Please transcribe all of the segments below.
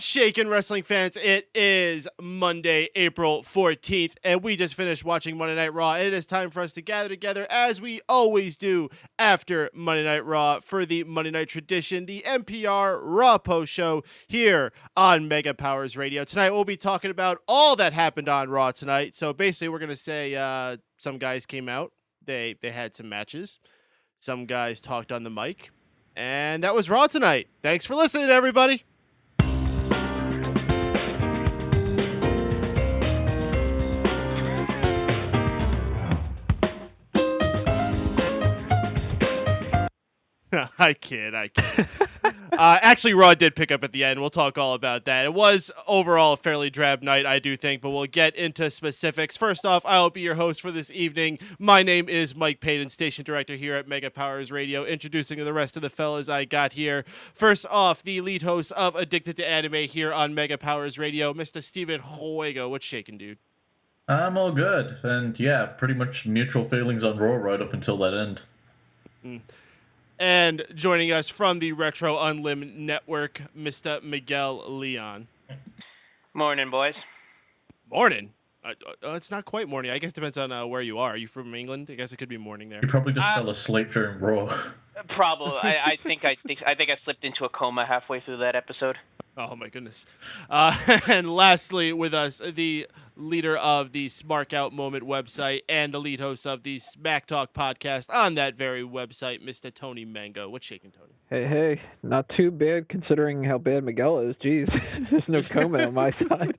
shaking, wrestling fans? It is Monday, April 14th, and we just finished watching Monday Night Raw. It is time for us to gather together, as we always do after Monday Night Raw, for the Monday Night Tradition, the MPR Raw Post Show here on Mega Powers Radio. Tonight, we'll be talking about all that happened on Raw tonight. So basically, we're going to say some guys came out. They had some matches. Some guys talked on the mic. And that was Raw tonight. Thanks for listening, everybody. I kid. Actually, Raw did pick up at the end. We'll talk all about that. It was overall a fairly drab night, I do think, but we'll get into specifics. First off, I'll be your host for this evening. My name is Mike Paden, station director here at Mega Powers Radio, introducing the rest of the fellas I got here. First off, the lead host of Addicted to Anime here on Mega Powers Radio, Mr. Steven Wago. What's shaking, dude? I'm all good. And yeah, pretty much mutual feelings on Raw right up until that end. And joining us from the Retro Unlim Network, Mr. Miguel Leon. Morning, boys. Morning? It's not quite morning. I guess it depends on where you are. Are you from England? I guess it could be morning there. You probably just fell asleep during Raw. Probably. I think I slipped into a coma halfway through that episode. Oh, my goodness. And lastly, with us, the leader of the Smark Out Moment website and the lead host of the Smack Talk podcast on that very website, Mr. Tony Mango. What's shaking, Tony? Hey, not too bad considering how bad Miguel is. Jeez, there's no coma on my side.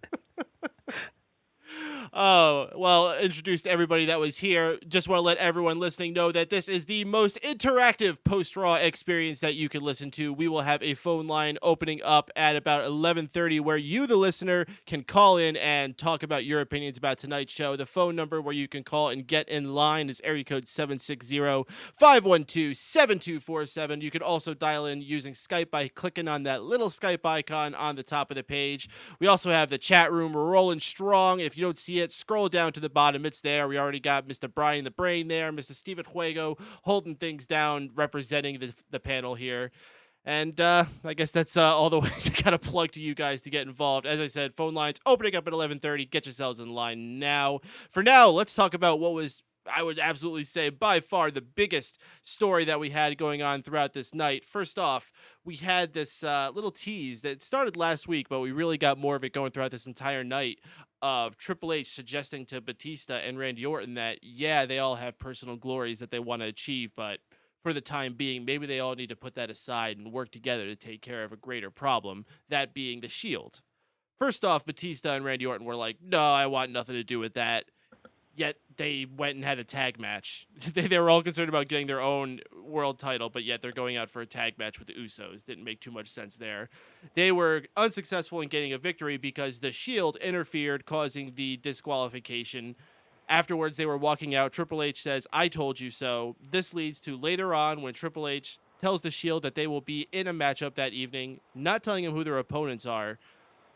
Oh, well, introduced to everybody that was here. Just want to let everyone listening know that this is the most interactive post-Raw experience that you can listen to. We will have a phone line opening up at about 11:30 where you, the listener, can call in and talk about your opinions about tonight's show. The phone number where you can call and get in line is area code 760-512-7247. You can also dial in using Skype by clicking on that little Skype icon on the top of the page. We also have the chat room. We're rolling strong. If you don't see it, scroll down to the bottom. It's there. We already got Mr. Brian the Brain there, Mr. Steven Wago holding things down, representing the panel here. And I guess that's all the ways I got to plug to you guys to get involved. As I said, phone lines opening up at 11:30. Get yourselves in line now. For now, let's talk about what was, I would absolutely say, by far the biggest story that we had going on throughout this night. First off, we had this little tease that started last week, but we really got more of it going throughout this entire night, of Triple H suggesting to Batista and Randy Orton that, yeah, they all have personal glories that they want to achieve, but for the time being, maybe they all need to put that aside and work together to take care of a greater problem, that being the Shield. First off, Batista and Randy Orton were like, no, I want nothing to do with that. Yet they went and had a tag match. They were all concerned about getting their own world title, but yet they're going out for a tag match with the Usos. Didn't make too much sense there. They were unsuccessful in getting a victory because the Shield interfered, causing the disqualification. Afterwards, they were walking out. Triple H says, I told you so. This leads to later on when Triple H tells the Shield that they will be in a matchup that evening, not telling them who their opponents are.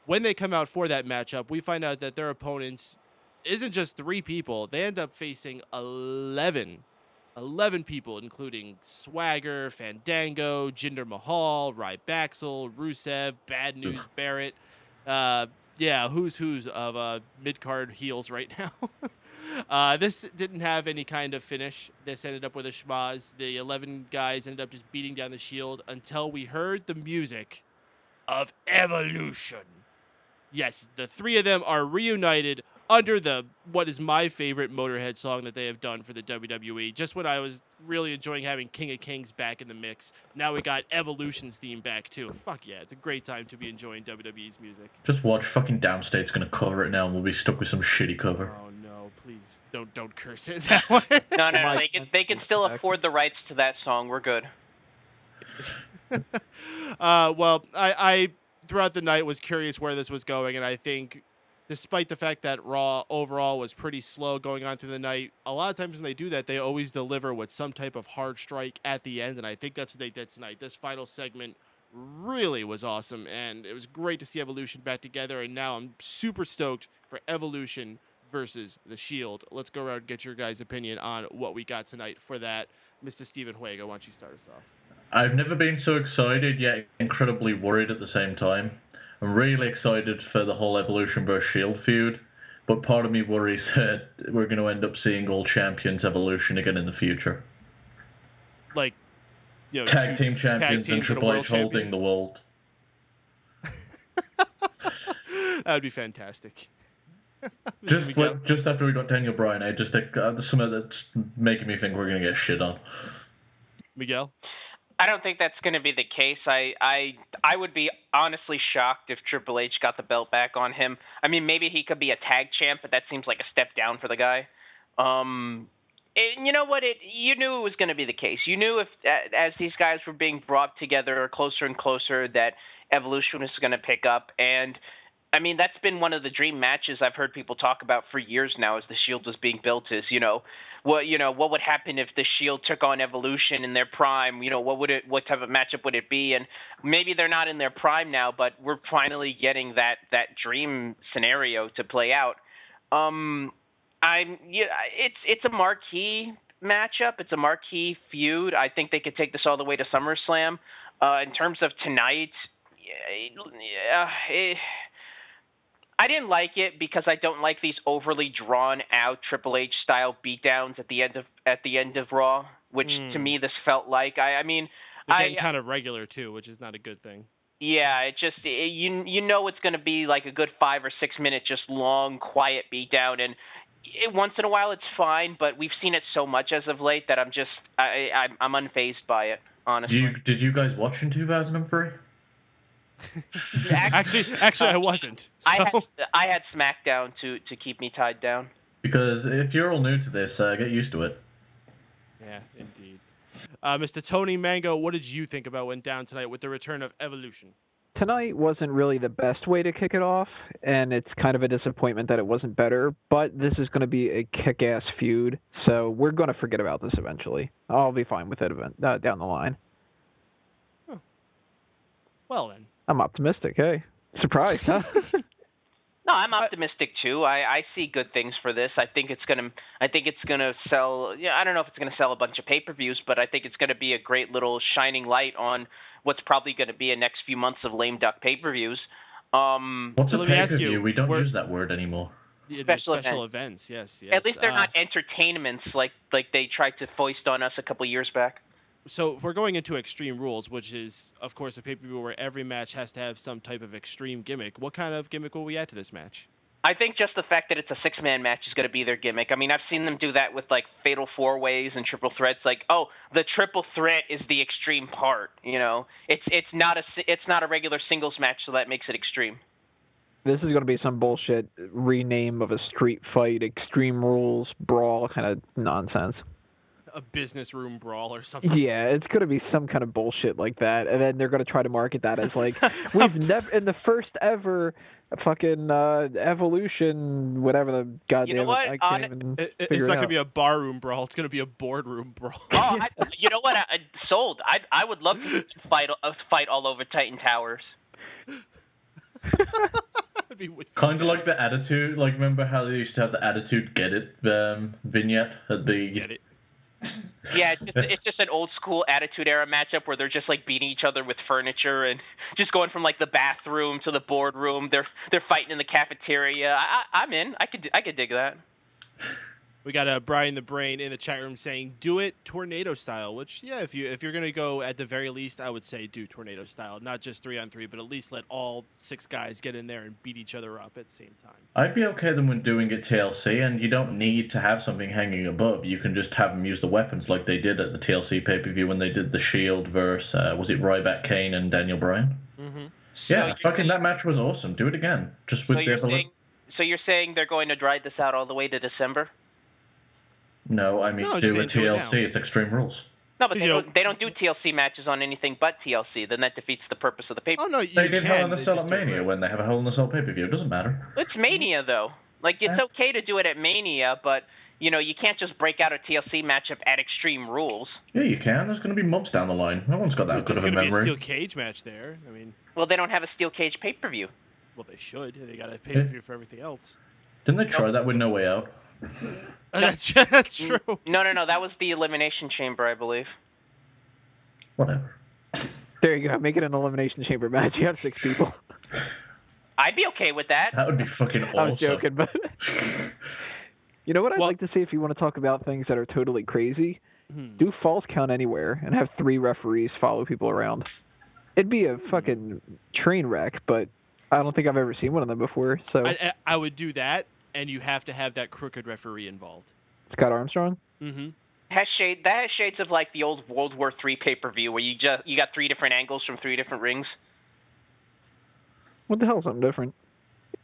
When they come out for that matchup, we find out that their opponents isn't just 3 people. They end up facing 11 people, including Swagger, Fandango, Jinder Mahal, Rybaxel, Rusev, Bad News Barrett. Who's of mid-card heels right now. This didn't have any kind of finish. This ended up with a schmaz. The 11 guys ended up just beating down the Shield until we heard the music of Evolution. Yes, the 3 of them are reunited under what is my favorite Motorhead song that they have done for the WWE. Just when I was really enjoying having King of Kings back in the mix, now we got Evolution's theme back too. Fuck yeah, it's a great time to be enjoying WWE's music. Just watch, fucking Downstate's gonna cover it now and we'll be stuck with some shitty cover. Oh no, please don't curse it that way. No, they can still afford the rights to that song. We're good. Well, I throughout the night was curious where this was going, and I think despite the fact that Raw overall was pretty slow going on through the night, a lot of times when they do that, they always deliver with some type of hard strike at the end, and I think that's what they did tonight. This final segment really was awesome, and it was great to see Evolution back together, and now I'm super stoked for Evolution versus the Shield. Let's go around and get your guys' opinion on what we got tonight for that. Mr. Steven Wago, why don't you start us off? I've never been so excited yet incredibly worried at the same time. I'm really excited for the whole Evolution vs. Shield feud, but part of me worries that we're going to end up seeing all champions Evolution again in the future. Like, tag team champions and Triple H holding the world. That would be fantastic. Just after we got Daniel Bryan, there's something that's making me think we're going to get shit on. Miguel? I don't think that's going to be the case. I would be honestly shocked if Triple H got the belt back on him. I mean, maybe he could be a tag champ, but that seems like a step down for the guy. You know what? You knew it was going to be the case. You knew as these guys were being brought together closer and closer that Evolution was going to pick up. And, I mean, that's been one of the dream matches I've heard people talk about for years now as the Shield was being built is, what would happen if the Shield took on Evolution in their prime? What type of matchup would it be? And maybe they're not in their prime now, but we're finally getting that dream scenario to play out. It's a marquee matchup. It's a marquee feud. I think they could take this all the way to SummerSlam. In terms of tonight, I didn't like it because I don't like these overly drawn out Triple H style beatdowns at the end of Raw, which to me this felt like. I mean, they're getting kind of regular too, which is not a good thing. Yeah, it's going to be like a good 5 or 6 minute just long quiet beatdown, and once in a while it's fine, but we've seen it so much as of late that I'm unfazed by it, honestly. Did you guys watch in 2003? Actually, I wasn't. So. I had SmackDown to keep me tied down. Because if you're all new to this, get used to it. Yeah, indeed. Mr. Tony Mango, what did you think about what went down tonight with the return of Evolution? Tonight wasn't really the best way to kick it off, and it's kind of a disappointment that it wasn't better, but this is going to be a kick-ass feud, so we're going to forget about this eventually. I'll be fine with it down the line. Oh. Well, then. I'm optimistic, hey. Surprised, huh? No, I'm optimistic too. I see good things for this. I think it's gonna sell. Yeah, I don't know if it's gonna sell a bunch of pay-per-views, but I think it's gonna be a great little shining light on what's probably gonna be a next few months of lame duck pay-per-views. What's a pay-per-view? We don't use that word anymore. Yeah, special events, yes. At least they're not entertainments like they tried to foist on us a couple years back. So we're going into Extreme Rules, which is, of course, a pay-per-view where every match has to have some type of extreme gimmick. What kind of gimmick will we add to this match? I think just the fact that it's a 6-man match is going to be their gimmick. I mean, I've seen them do that with, like, fatal 4-ways and triple threats. Like, oh, the triple threat is the extreme part, It's not a regular singles match, so that makes it extreme. This is going to be some bullshit rename of a street fight, Extreme Rules, brawl kind of nonsense. A business room brawl or something. Yeah, it's going to be some kind of bullshit like that, and then they're going to try to market that as like we've never in the first ever fucking Evolution, whatever the goddamn. You know what? It's not going to be a barroom brawl. It's going to be a boardroom brawl. Oh, you know what? Sold. I would love to fight all over Titan Towers. Kind of like the Attitude. Like, remember how they used to have the Attitude Get It vignette at the. Get It. Yeah, it's just an old school Attitude Era matchup where they're just like beating each other with furniture and just going from like the bathroom to the boardroom. They're fighting in the cafeteria. I'm in. I could dig that. We got Brian the Brain in the chat room saying, "Do it tornado style." Which, yeah, if you're gonna go at the very least, I would say do tornado style, not just 3-on-3, but at least let all 6 guys get in there and beat each other up at the same time. I'd be okay then when doing it TLC, and you don't need to have something hanging above. You can just have them use the weapons like they did at the TLC pay-per-view when they did the Shield versus was it Ryback, Kane, and Daniel Bryan? Mm-hmm. Yeah, that match was awesome. Do it again, just with So you're saying they're going to ride this out all the way to December? No, I mean do a TLC. It's Extreme Rules. No, but they don't do TLC matches on anything but TLC. Then that defeats the purpose of the pay-per-view. Oh no, they did Hell in a Cell at Mania when they have a Hell in a Cell pay-per-view. It doesn't matter. It's Mania though. Like it's okay to do it at Mania, but you can't just break out a TLC matchup at Extreme Rules. Yeah, you can. There's going to be months down the line. No one's got that good of a memory. There's going to be a steel cage match there. I mean. Well, they don't have a steel cage pay-per-view. Well, they should. They got a pay-per-view for everything else. Didn't they try that with No Way Out? That's true. No. That was the Elimination Chamber, I believe. Whatever. There you go. Make it an Elimination Chamber match. You have 6 people. I'd be okay with that. That would be fucking awesome. I was joking, but you know what I'd Well- like to see if you want to talk about things that are totally crazy? Hmm. Do Falls Count Anywhere and have 3 referees follow people around. It'd be a fucking train wreck, but I don't think I've ever seen one of them before. So I would do that, and you have to have that crooked referee involved. Scott Armstrong? Mm-hmm. That has shades of like the old World War III pay-per-view where you got 3 different angles from 3 different rings. What the hell? Something different.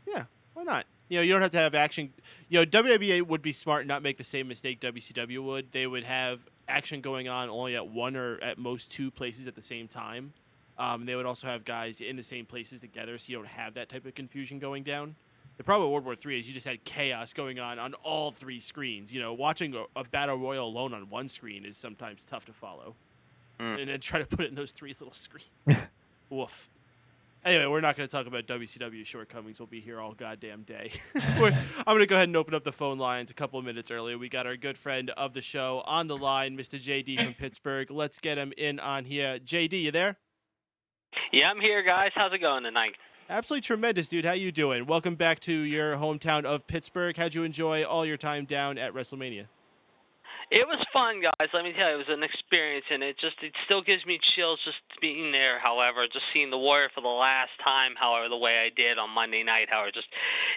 Yeah, why not? You don't have to have action. WWE would be smart and not make the same mistake WCW would. They would have action going on only at 1 or at most 2 places at the same time. They would also have guys in the same places together, so you don't have that type of confusion going down. The problem with World War III is you just had chaos going on all 3 screens. Watching a battle royal alone on 1 screen is sometimes tough to follow. And then try to put it in those 3 little screens. Woof. Anyway, we're not going to talk about WCW shortcomings. We'll be here all goddamn day. I'm going to go ahead and open up the phone lines a couple of minutes early. We got our good friend of the show on the line, Mr. JD from Pittsburgh. Let's get him in on here. JD, you there? Yeah, I'm here, guys. How's it going tonight? Absolutely tremendous, dude. How you doing? Welcome back to your hometown of Pittsburgh. How'd you enjoy all your time down at WrestleMania? It was fun, guys. Let me tell you, it was an experience, and it still gives me chills just being there. However, just seeing the Warrior for the last time, however, the way I did on Monday night, however,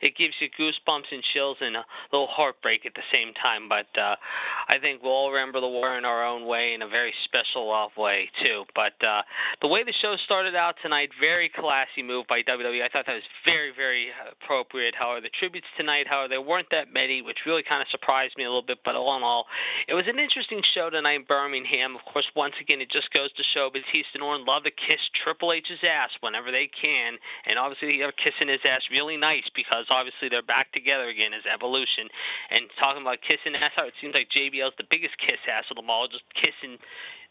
it gives you goosebumps and chills and a little heartbreak at the same time. But I think we'll all remember the Warrior in our own way, in a very special way too. But the way the show started out tonight, very classy move by WWE. I thought that was very, very appropriate. However, the tributes tonight, however, there weren't that many, which really kind of surprised me a little bit. But all in all, it was an interesting show tonight in Birmingham. Of course, once again, it just goes to show Batista and Orton love to kiss Triple H's ass whenever they can. And obviously, they're kissing his ass really nice because obviously they're back together again as Evolution. And talking about kissing ass, it seems like JBL's the biggest kiss ass of them all, just kissing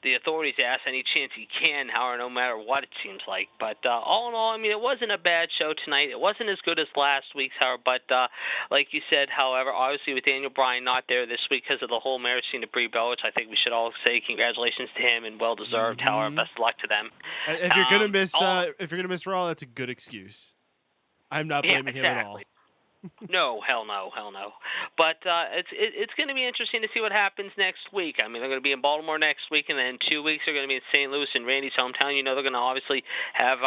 the Authority's ass any chance he can, however, no matter what it seems like. But all in all, I mean, it wasn't a bad show tonight. It wasn't as good as last week's, however, but like you said, however, obviously with Daniel Bryan not there this week because of the whole marriage scene to Brie Bella, which I think we should all say congratulations to him and well-deserved, however, best of luck to them. If you're gonna miss Raw, that's a good excuse. I'm not blaming him at all. No, hell no. But it's going to be interesting to see what happens next week. I mean, they're going to be in Baltimore next week, and then 2 weeks they're going to be in St. Louis in Randy's hometown. They're going to obviously have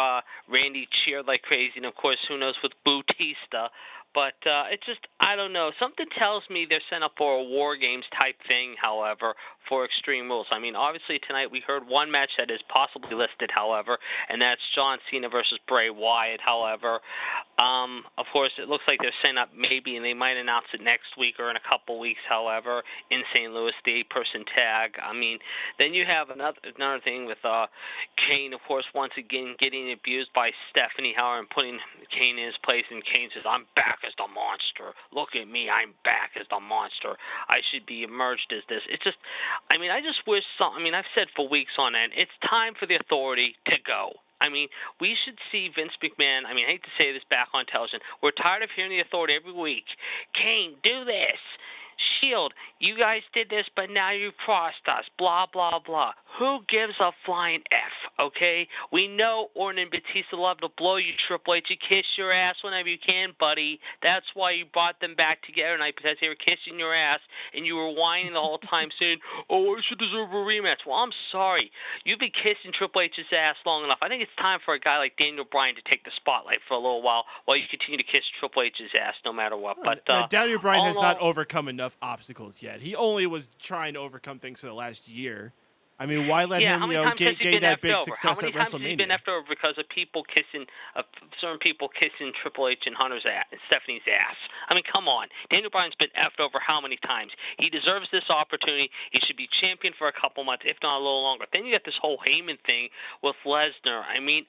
Randy cheered like crazy, and of course, who knows with Batista. But it's just, I don't know. Something tells me they're set up for a War Games type thing, however, for Extreme Rules. I mean, obviously tonight we heard one match that is possibly listed, however, and that's John Cena versus Bray Wyatt, however. Of course, it looks like they're setting up maybe, and they might announce it next week or in a couple weeks, however, in St. Louis, the 8-person tag. I mean, then you have another thing with Kane, of course, once again getting abused by Stephanie, however, and putting Kane in his place, and Kane says, I'm back as the monster. Look at me, I'm back as the monster. I should be emerged as this. It's just, I mean, I just wish I've said for weeks on end, it's time for the Authority to go. I mean, we should see Vince McMahon, I hate to say this, back on television. We're tired of hearing the Authority every week. Kane, do this. Shield, you guys did this, but now you've crossed us, blah, blah, blah. Who gives a flying F, okay? We know Orton and Batista love to blow you, Triple H. You kiss your ass whenever you can, buddy. That's why you brought them back together tonight, because they were kissing your ass, and you were whining the whole time saying, oh, I should deserve a rematch. Well, I'm sorry. You've been kissing Triple H's ass long enough. I think it's time for a guy like Daniel Bryan to take the spotlight for a little while you continue to kiss Triple H's ass no matter what. But Daniel Bryan has not overcome enough obstacles yet. He only was trying to overcome things for the last year. I mean, why let him gain that big success at WrestleMania? How many times has he been effed over because of certain people kissing Triple H and Hunter's ass, and Stephanie's ass? I mean, come on. Daniel Bryan's been effed over how many times? He deserves this opportunity. He should be champion for a couple months, if not a little longer. Then you got this whole Heyman thing with Lesnar. I mean,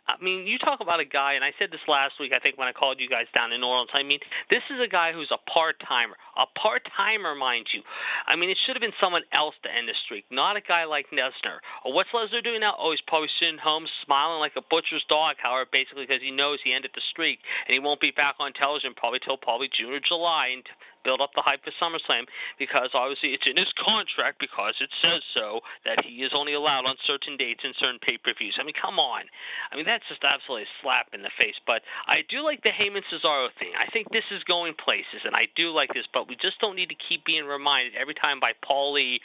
you talk about a guy, and I said this last week, I think, when I called you guys down in New Orleans. I mean, this is a guy who's a part-timer. A part-timer, mind you. I mean, it should have been someone else to end the streak, not a guy like Lesnar. Or what's Lesnar doing now? Oh, he's probably sitting home smiling like a butcher's dog, however, basically because he knows he ended the streak, and he won't be back on television probably till June or July. And build up the hype for SummerSlam, because obviously it's in his contract because it says so that he is only allowed on certain dates and certain pay-per-views. I mean, come on. I mean, that's just absolutely a slap in the face. But I do like the Heyman-Cesaro thing. I think this is going places, and I do like this, but we just don't need to keep being reminded every time by Paul Lee,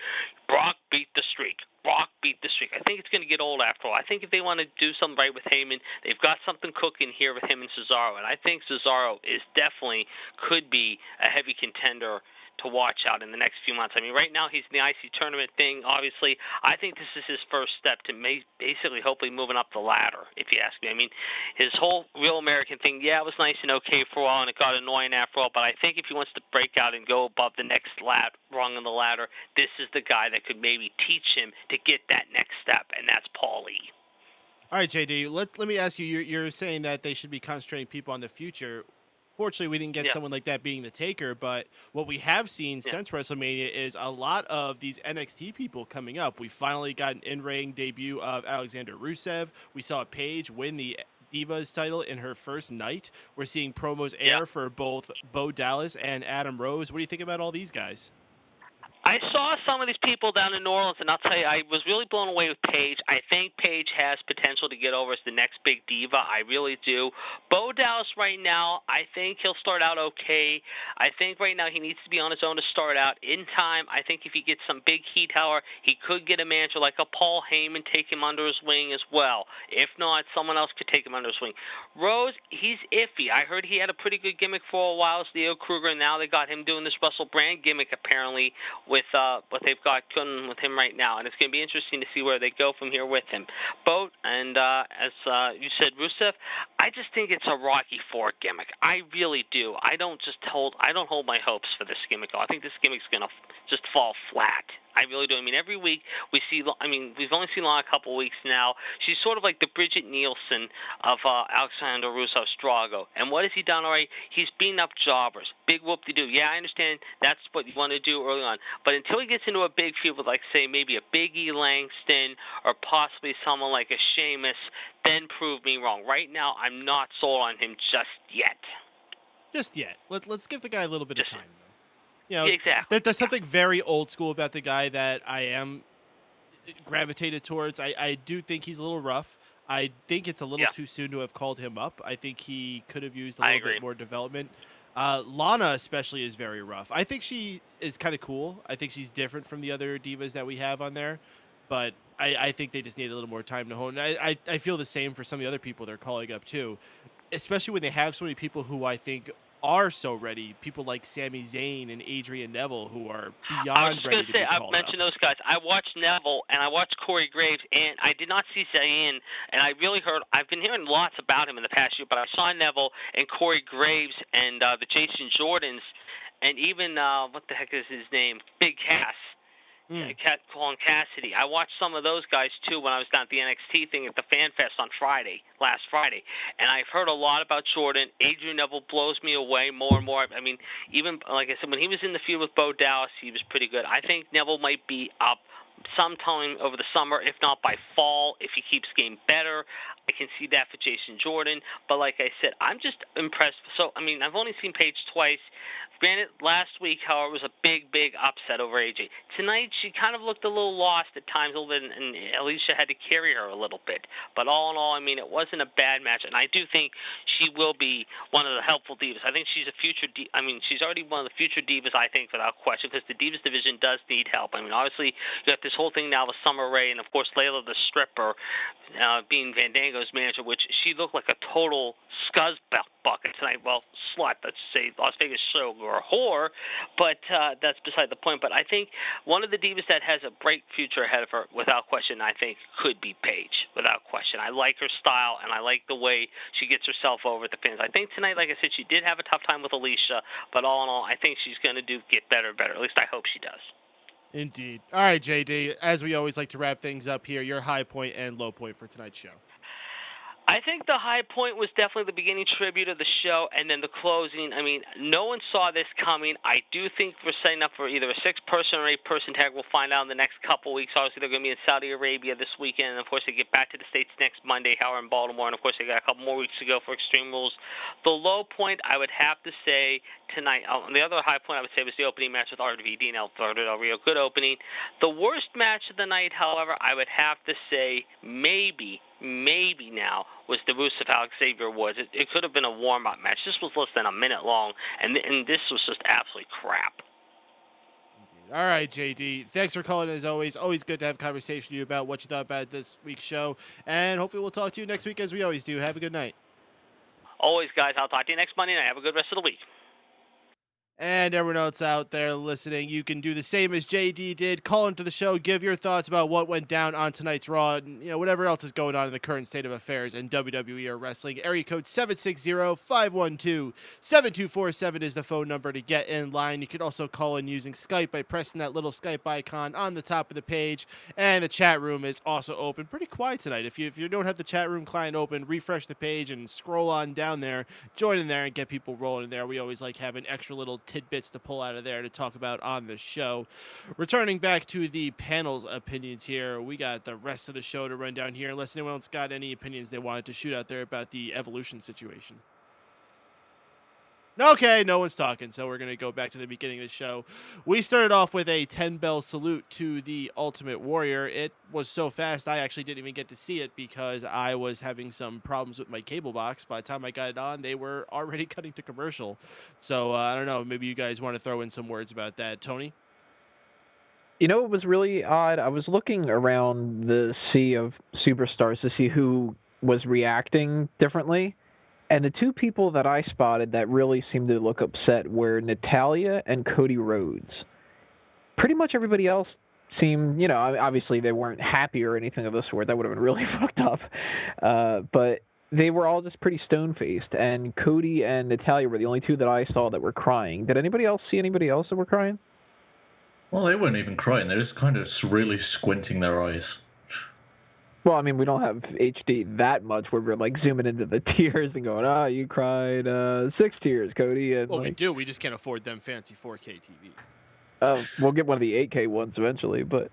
Brock beat the streak. Brock beat the streak. I think it's going to get old after all. I think if they want to do something right with Heyman, they've got something cooking here with him and Cesaro, and I think Cesaro is definitely could be a heavy contender to watch out in the next few months. I mean, right now he's in the IC tournament thing, obviously. I think this is his first step to basically hopefully moving up the ladder, if you ask me. I mean, his whole Real American thing, yeah, it was nice and okay for a while, and it got annoying after all, but I think if he wants to break out and go above the next rung on the ladder, this is the guy that could maybe teach him to get that next step, and that's Paul Lee. All right, JD, let me ask you, you're saying that they should be concentrating people on the future. Fortunately, we didn't get someone like that being the Taker, but what we have seen since WrestleMania is a lot of these NXT people coming up. We finally got an in-ring debut of Alexander Rusev. We saw Paige win the Divas title in her first night. We're seeing promos air for both Bo Dallas and Adam Rose. What do you think about all these guys? I saw some of these people down in New Orleans, and I'll tell you, I was really blown away with Paige. I think Paige has potential to get over as the next big diva. I really do. Bo Dallas right now, I think he'll start out okay. I think right now he needs to be on his own to start out. In time, I think if he gets some big heat, however, he could get a manager like a Paul Heyman, take him under his wing as well. If not, someone else could take him under his wing. Rose, he's iffy. I heard he had a pretty good gimmick for a while as Leo Kruger, and now they got him doing this Russell Brand gimmick apparently with what they've got going with him right now, and it's going to be interesting to see where they go from here with him. Boat, and as you said, Rusev, I just think it's a Rocky IV gimmick. I really do. I don't hold my hopes for this gimmick. I think this gimmick's going to just fall flat. I really do. I mean, every week we see, we've only seen Lana a couple of weeks now. She's sort of like the Bridget Nielsen of Alexander Rusev's Drago. And what has he done already? He's beaten up jobbers. Big whoop-de-doo. Yeah, I understand that's what you want to do early on. But until he gets into a big feud with, like, say, maybe a Big E Langston or possibly someone like a Sheamus, then prove me wrong. Right now, I'm not sold on him just yet. Just yet. Let's give the guy a little bit of time. You know, exactly. There's something very old school about the guy that I am gravitated towards. I do think he's a little rough. I think it's a little too soon to have called him up. I think he could have used a little bit more development. Lana especially is very rough. I think she is kind of cool. I think she's different from the other divas that we have on there. But I think they just need a little more time to hone. I feel the same for some of the other people they're calling up too. Especially when they have so many people who I think are so ready, people like Sami Zayn and Adrian Neville, who are beyond ready to be called up. I've mentioned those guys. I watched Neville and I watched Corey Graves, and I did not see Zayn, and I've been hearing lots about him in the past year, but I saw Neville and Corey Graves and the Jason Jordans, and even, what the heck is his name? Big Cass. Colin Cassidy. I watched some of those guys too when I was down at the NXT thing at the Fan Fest on last Friday, and I've heard a lot about Jordan. Adrian Neville blows me away more and more. I mean, even like I said, when he was in the field with Bo Dallas, he was pretty good. I think Neville might be up sometime over the summer, if not by fall, if he keeps getting better. I can see that for Jason Jordan, but like I said, I'm just impressed. So, I mean, I've only seen Paige twice. Granted, last week, however, was a big upset over AJ. Tonight, she kind of looked a little lost at times, a little bit, and Alicia had to carry her a little bit. But all in all, I mean, it wasn't a bad match, and I do think she will be one of the helpful divas. I think she's a future she's already one of the future divas, I think, without question, because the Divas division does need help. I mean, obviously, you got this whole thing now with Summer Rae, and of course, Layla the stripper being Fandango's manager, which she looked like a total scuzz bucket tonight. Well, slut, let's say Las Vegas show or whore, but that's beside the point. But I think one of the divas that has a bright future ahead of her, without question, I think could be Paige, without question. I like her style, and I like the way she gets herself over at the fans. I think tonight, like I said, she did have a tough time with Alicia, but all in all, I think she's going to get better and better. At least I hope she does. Indeed. All right, JD, as we always like to wrap things up here, your high point and low point for tonight's show. I think the high point was definitely the beginning tribute of the show, and then the closing. I mean, no one saw this coming. I do think we're setting up for either a 6-person or 8-person tag. We'll find out in the next couple weeks. Obviously, they're going to be in Saudi Arabia this weekend, and of course, they get back to the States next Monday, Howard in Baltimore, and of course, they got a couple more weeks to go for Extreme Rules. The low point, I would have to say tonight. The other high point I would say was the opening match with RVD and Alberto Del Rio. Good opening. The worst match of the night, however, I would have to say maybe now was the Rusev Xavier Woods. It could have been a warm-up match. This was less than a minute long, and this was just absolutely crap. All right, JD. Thanks for calling as always. Always good to have a conversation with you about what you thought about this week's show. And hopefully we'll talk to you next week as we always do. Have a good night. Always, guys. I'll talk to you next Monday night. Have a good rest of the week. And everyone else out there listening, you can do the same as JD did. Call into the show, give your thoughts about what went down on tonight's Raw, and whatever else is going on in the current state of affairs in WWE or wrestling. Area code 760-512-7247 is the phone number to get in line. You can also call in using Skype by pressing that little Skype icon on the top of the page. And the chat room is also open. Pretty quiet tonight. If you don't have the chat room client open, refresh the page and scroll on down there, join in there and get people rolling in there. We always like having extra little tidbits to pull out of there to talk about on the show. Returning back to the panel's opinions here, we got the rest of the show to run down here unless anyone else got any opinions they wanted to shoot out there about the Evolution situation. Okay, no one's talking, so we're going to go back to the beginning of the show. We started off with a 10-bell salute to the Ultimate Warrior. It was so fast, I actually didn't even get to see it because I was having some problems with my cable box. By the time I got it on, they were already cutting to commercial. So, I don't know, maybe you guys want to throw in some words about that. Tony? It was really odd. I was looking around the sea of superstars to see who was reacting differently. And the two people that I spotted that really seemed to look upset were Natalya and Cody Rhodes. Pretty much everybody else seemed, obviously they weren't happy or anything of the sort. That would have been really fucked up. But they were all just pretty stone-faced. And Cody and Natalya were the only two that I saw that were crying. Did anybody else see anybody else that were crying? Well, they weren't even crying. They're just kind of really squinting their eyes. Well, I mean, we don't have HD that much where we're like zooming into the tears and going, you cried 6 tears, Cody. And, we do. We just can't afford them fancy 4K TVs. We'll get one of the 8K ones eventually, but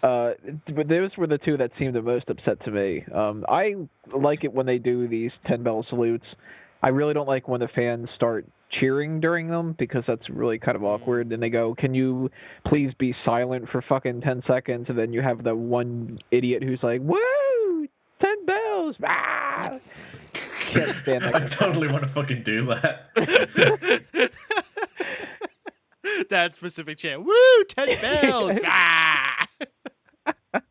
those were the two that seemed the most upset to me. I like it when they do these 10-bell salutes. I really don't like when the fans start cheering during them because that's really kind of awkward. And they go, "Can you please be silent for fucking 10 seconds?" And then you have the one idiot who's like, "Woo! 10 bells!" Ah! Can't stand that. I totally want to fucking do that. That specific chant. Woo! 10 bells! Ah! But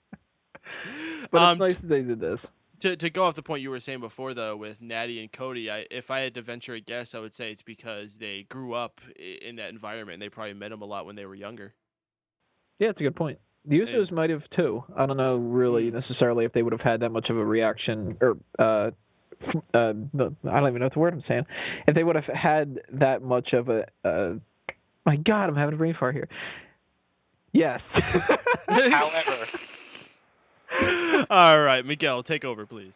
it's nice that they did this. To go off the point you were saying before, though, with Natty and Cody, if I had to venture a guess, I would say it's because they grew up in that environment and they probably met him a lot when they were younger. Yeah, it's a good point. The Usos might have, too. I don't know really necessarily if they would have had that much of a reaction, or I don't even know what the word I'm saying. If they would have had that much of a... my God, I'm having a brain fart here. Yes. However... All right, Miguel, take over, please.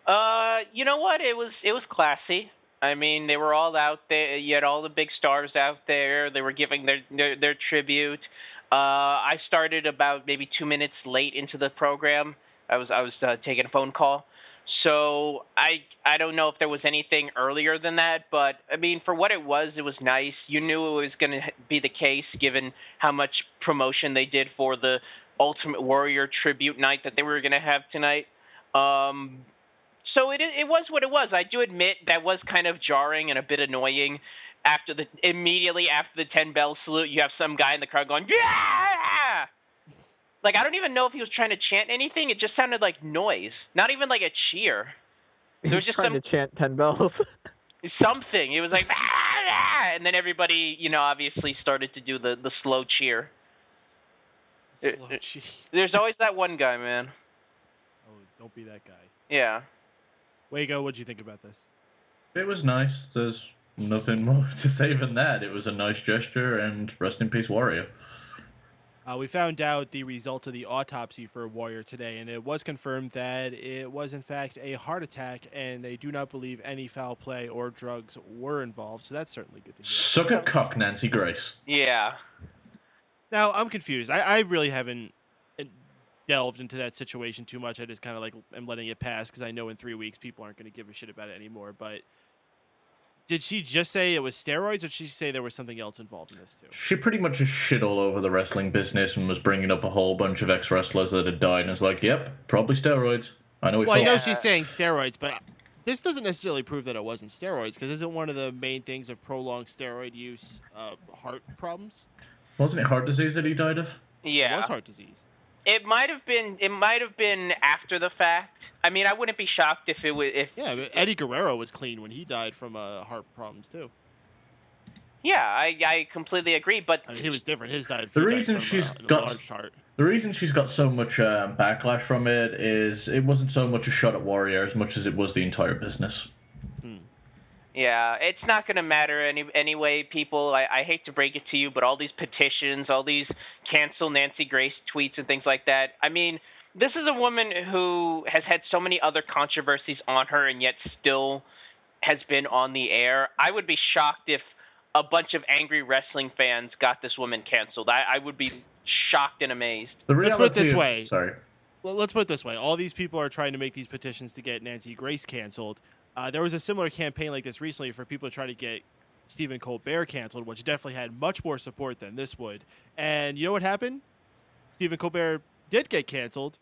You know what? It was classy. I mean, they were all out there. You had all the big stars out there. They were giving their tribute. I started about maybe 2 minutes late into the program. I was taking a phone call. So I don't know if there was anything earlier than that, but I mean, for what it was nice. You knew it was going to be the case given how much promotion they did for the Ultimate Warrior tribute night that they were going to have tonight. So it was what it was. I do admit that was kind of jarring and a bit annoying. Immediately after the 10-bell salute, you have some guy in the crowd going, "Yeah!" Like, I don't even know if he was trying to chant anything. It just sounded like noise, not even like a cheer. There was just trying to chant 10 bells. Something. It was like, "Ah!" And then everybody, obviously started to do the slow cheer. There's always that one guy, man. Oh, don't be that guy. Yeah. Wago, what'd you think about this? It was nice. There's nothing more to say than that. It was a nice gesture, and rest in peace, Warrior. We found out the results of the autopsy for Warrior today, and it was confirmed that it was, in fact, a heart attack, and they do not believe any foul play or drugs were involved, so that's certainly good to hear. Suck a cock, Nancy Grace. Yeah. Now, I'm confused. I really haven't delved into that situation too much. I just kind of like am letting it pass because I know in 3 weeks people aren't going to give a shit about it anymore, but did she just say it was steroids, or did she say there was something else involved in this too? She pretty much just shit all over the wrestling business and was bringing up a whole bunch of ex-wrestlers that had died, and it's like, yep, probably steroids. I know it's Well, I know she's saying steroids, but this doesn't necessarily prove that it wasn't steroids, because isn't one of the main things of prolonged steroid use heart problems? Wasn't it heart disease that he died of? Yeah. It was heart disease. It might have been after the fact. I mean, I wouldn't be shocked if it was Yeah, but Eddie Guerrero was clean when he died from heart problems too. Yeah, I completely agree, but I mean, he was different. His died The from reason she's an got enlarged heart. the reason she's got so much backlash from it is it wasn't so much a shot at Warrior as much as it was the entire business. Yeah, it's not going to matter anyway, people. I hate to break it to you, but all these petitions, all these cancel Nancy Grace tweets and things like that. I mean, this is a woman who has had so many other controversies on her and yet still has been on the air. I would be shocked if a bunch of angry wrestling fans got this woman canceled. I would be shocked and amazed. Let's put it this way. Sorry. Well, let's put it this way. All these people are trying to make these petitions to get Nancy Grace canceled. There was a similar campaign like this recently for people to try to get Stephen Colbert canceled, which definitely had much more support than this would. And you know what happened? Stephen Colbert did get canceled,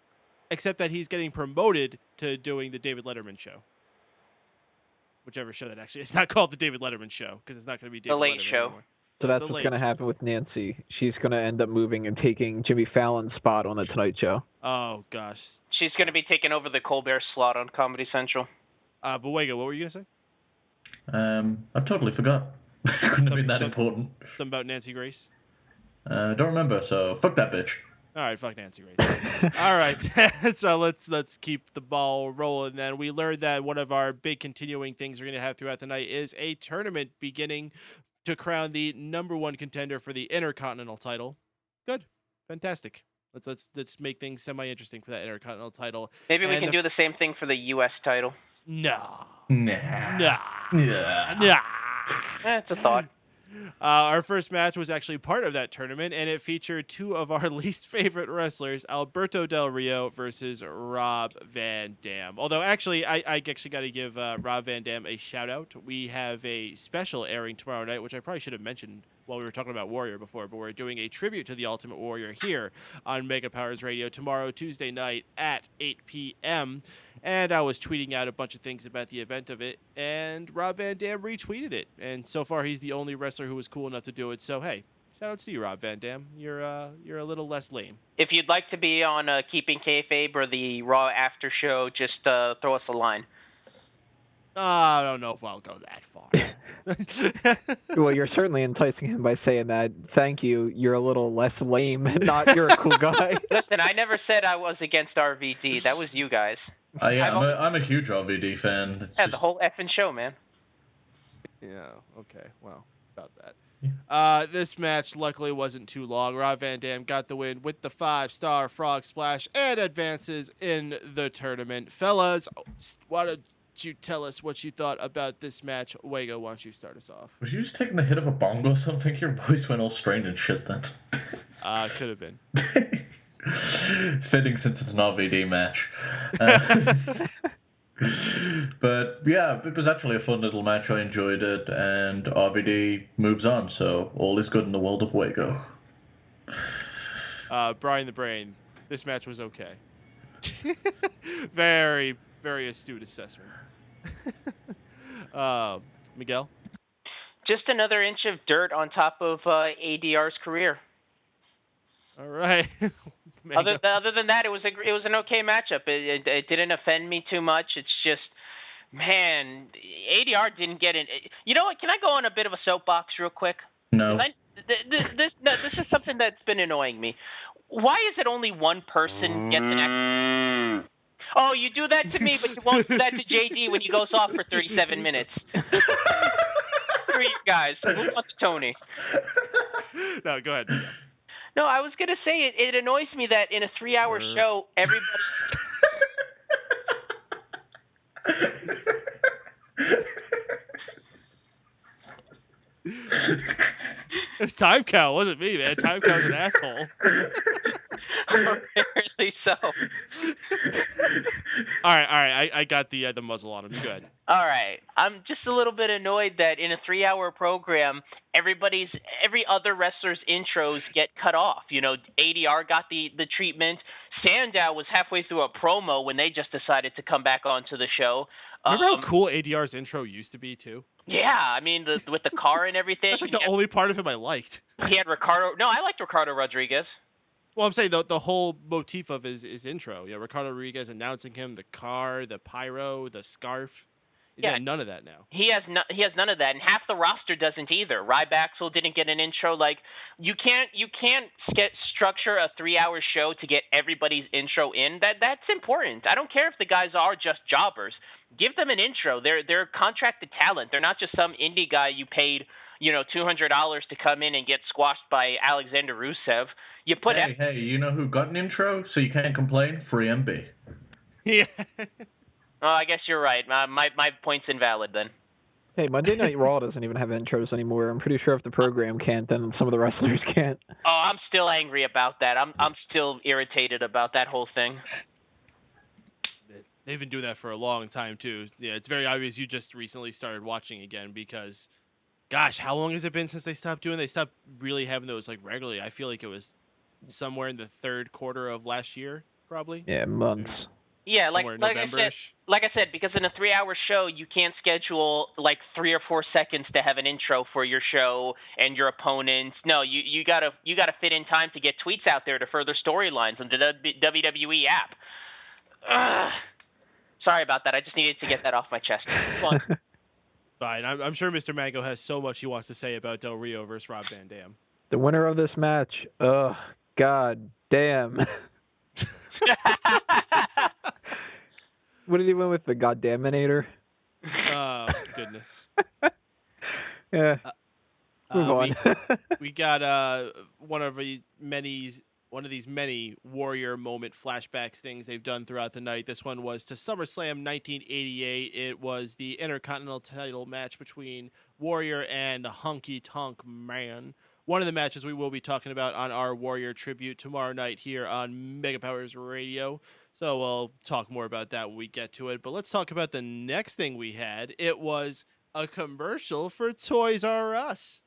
except that he's getting promoted to doing the David Letterman show. Whichever show that actually is. It's not called the David Letterman show because it's not going to be David The Late Letterman Show. anymore. So that's what's going to happen with Nancy. She's going to end up moving and taking Jimmy Fallon's spot on the Tonight Show. Oh, gosh. She's going to be taking over the Colbert slot on Comedy Central. But Wago, what were you going to say? I totally forgot. Couldn't have been that important. Something about Nancy Grace? Don't remember, so fuck that bitch. All right, fuck Nancy Grace. All right, so let's keep the ball rolling then. We learned that one of our big continuing things we're going to have throughout the night is a tournament beginning to crown the #1 contender for the Intercontinental title. Good. Fantastic. Let's make things semi-interesting for that Intercontinental title. Maybe we can do the same thing for the U.S. title. Nah. Nah. It's a thought. Our first match was actually part of that tournament, and it featured two of our least favorite wrestlers, Alberto Del Rio versus Rob Van Dam. Although, actually, I actually got to give Rob Van Dam a shout-out. We have a special airing tomorrow night, which I probably should have mentioned while we were talking about Warrior before, but we're doing a tribute to the Ultimate Warrior here on Mega Powers Radio tomorrow, Tuesday night at 8 p.m., and I was tweeting out a bunch of things about the event of it, and Rob Van Dam retweeted it. And so far, he's the only wrestler who was cool enough to do it. So, hey, shout out to you, Rob Van Dam. You're a little less lame. If you'd like to be on Keeping Kayfabe or the Raw After Show, just throw us a line. I don't know if I'll go that far. Well, you're certainly enticing him by saying that. Thank you. You're a little less lame, not you're a cool guy. Listen, I never said I was against RVD. That was you guys. I'm a huge RVD fan. Yeah, the whole effing show, man. Yeah, okay. Well, about that. This match luckily wasn't too long. Rob Van Dam got the win with the 5-star frog splash and advances in the tournament. Fellas, why don't you tell us what you thought about this match? Wago, why don't you start us off? Was you just taking the hit of a bongo or something? Your voice went all strange and shit then. Could have been. Fitting since it's an RVD match. But yeah, it was actually a fun little match. I enjoyed it, and RVD moves on, so all is good in the world of Wago. Brian the Brain, this match was okay. Very, very astute assessment. Miguel? Just another inch of dirt on top of ADR's career. All right. Other than that, it was an okay matchup. It didn't offend me too much. It's just, man, ADR didn't get in. You know what? Can I go on a bit of a soapbox real quick? No. This is something that's been annoying me. Why is it only one person gets an extra? Oh, you do that to me, but you won't do that to JD when he goes off for 37 minutes. Screw you guys. Move on to Tony. No, go ahead. No, I was gonna say it annoys me that in a 3-hour show, everybody. It's Time Cow, it wasn't me, man. Time Cow's an asshole. Apparently so. All right. I got the muzzle on him. You go ahead. All right. I'm just a little bit annoyed that in a 3-hour program, every other wrestler's intros get cut off. You know, ADR got the treatment. Sandow was halfway through a promo when they just decided to come back onto the show. Remember how cool ADR's intro used to be, too? Yeah, I mean, with the car and everything. That's like the only part of him I liked. He had Ricardo. No, I liked Ricardo Rodriguez. Well, I'm saying the whole motif of his intro. Yeah, Ricardo Rodriguez announcing him, the car, the pyro, the scarf. He's got none of that now. He has none of that, and half the roster doesn't either. Rybaxel didn't get an intro. Like you can't structure a 3-hour show to get everybody's intro in. That's important. I don't care if the guys are just jobbers. Give them an intro. They're contracted talent. They're not just some indie guy you paid $200 to come in and get squashed by Alexander Rusev. You put hey, you know who got an intro? So you can't complain. Free MB. Yeah. Oh, I guess you're right. My point's invalid then. Hey, Monday Night Raw doesn't even have intros anymore. I'm pretty sure if the program can't, then some of the wrestlers can't. Oh, I'm still angry about that. I'm still irritated about that whole thing. They've been doing that for a long time too. Yeah, it's very obvious you just recently started watching again because, gosh, how long has it been since they stopped doing? They stopped really having those like regularly. I feel like it was somewhere in the third quarter of last year, probably. Yeah, months. Yeah, like I said, because in a 3-hour show, you can't schedule like 3 or 4 seconds to have an intro for your show and your opponents. No, you gotta fit in time to get tweets out there to further storylines on the WWE app. Ugh. Sorry about that. I just needed to get that off my chest. Fine. I'm sure Mr. Mango has so much he wants to say about Del Rio versus Rob Van Dam. The winner of this match. Ugh, god damn. What did he win with, the goddaminator? Oh, goodness. Yeah. Move on. We got one of these many Warrior moment flashbacks things they've done throughout the night. This one was to SummerSlam 1988. It was the Intercontinental title match between Warrior and the Honky Tonk Man. One of the matches we will be talking about on our Warrior tribute tomorrow night here on Mega Powers Radio. So we'll talk more about that when we get to it. But let's talk about the next thing we had. It was a commercial for Toys R Us.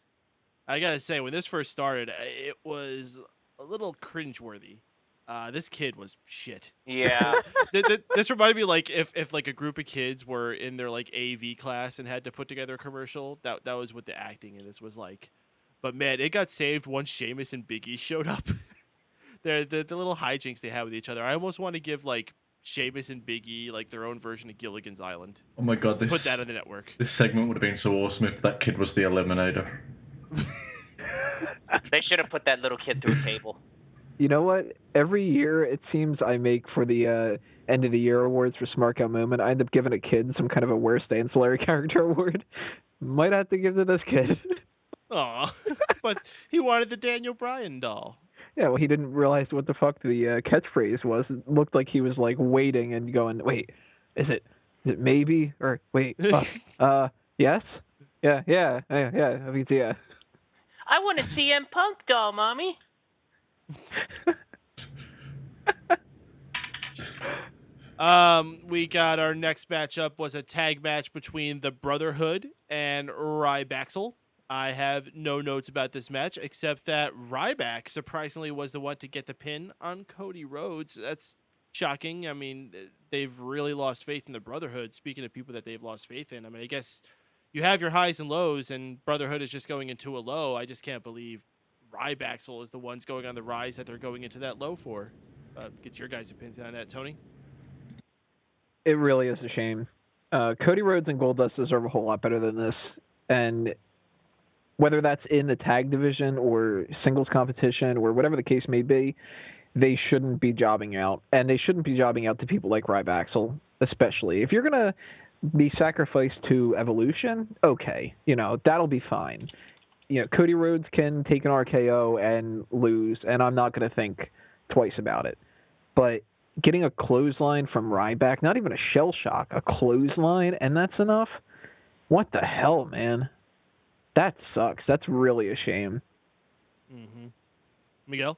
I gotta say, when this first started, it was a little cringeworthy. This kid was shit. Yeah. This reminded me like if like a group of kids were in their like AV class and had to put together a commercial. That was what the acting in this was like. But man, it got saved once Sheamus and Big E showed up. The little hijinks they had with each other. I almost want to give like Sheamus and Big E like their own version of Gilligan's Island. Oh my god, put that on the network. This segment would have been so awesome if that kid was the Eliminator. They should have put that little kid through a table. You know what? Every year it seems I make for the end of the year awards for Smart Out Moment, I end up giving a kid some kind of a worst ancillary character award. Might have to give to this kid. Aw, but he wanted the Daniel Bryan doll. Yeah, well, he didn't realize what the fuck the catchphrase was. It looked like he was like waiting and going, wait, is it maybe? Or wait, yes? Yeah, I mean, yeah. I want a CM Punk doll, Mommy. We got our next matchup was a tag match between the Brotherhood and Rybaxel. I have no notes about this match except that Ryback surprisingly was the one to get the pin on Cody Rhodes. That's shocking. I mean, they've really lost faith in the Brotherhood. Speaking of people that they've lost faith in, I mean, I guess you have your highs and lows, and Brotherhood is just going into a low. I just can't believe Rybaxel is the ones going on the rise that they're going into that low for. Get your guys' opinions on that, Tony. It really is a shame. Cody Rhodes and Goldust deserve a whole lot better than this, and whether that's in the tag division or singles competition or whatever the case may be, they shouldn't be jobbing out. And they shouldn't be jobbing out to people like Rybaxel, especially. If you're going to be sacrificed to Evolution, okay, that'll be fine. Cody Rhodes can take an RKO and lose, and I'm not going to think twice about it. But getting a clothesline from Ryback, not even a shell shock, a clothesline, and that's enough? What the hell, man? That sucks. That's really a shame. Mm-hmm. Miguel?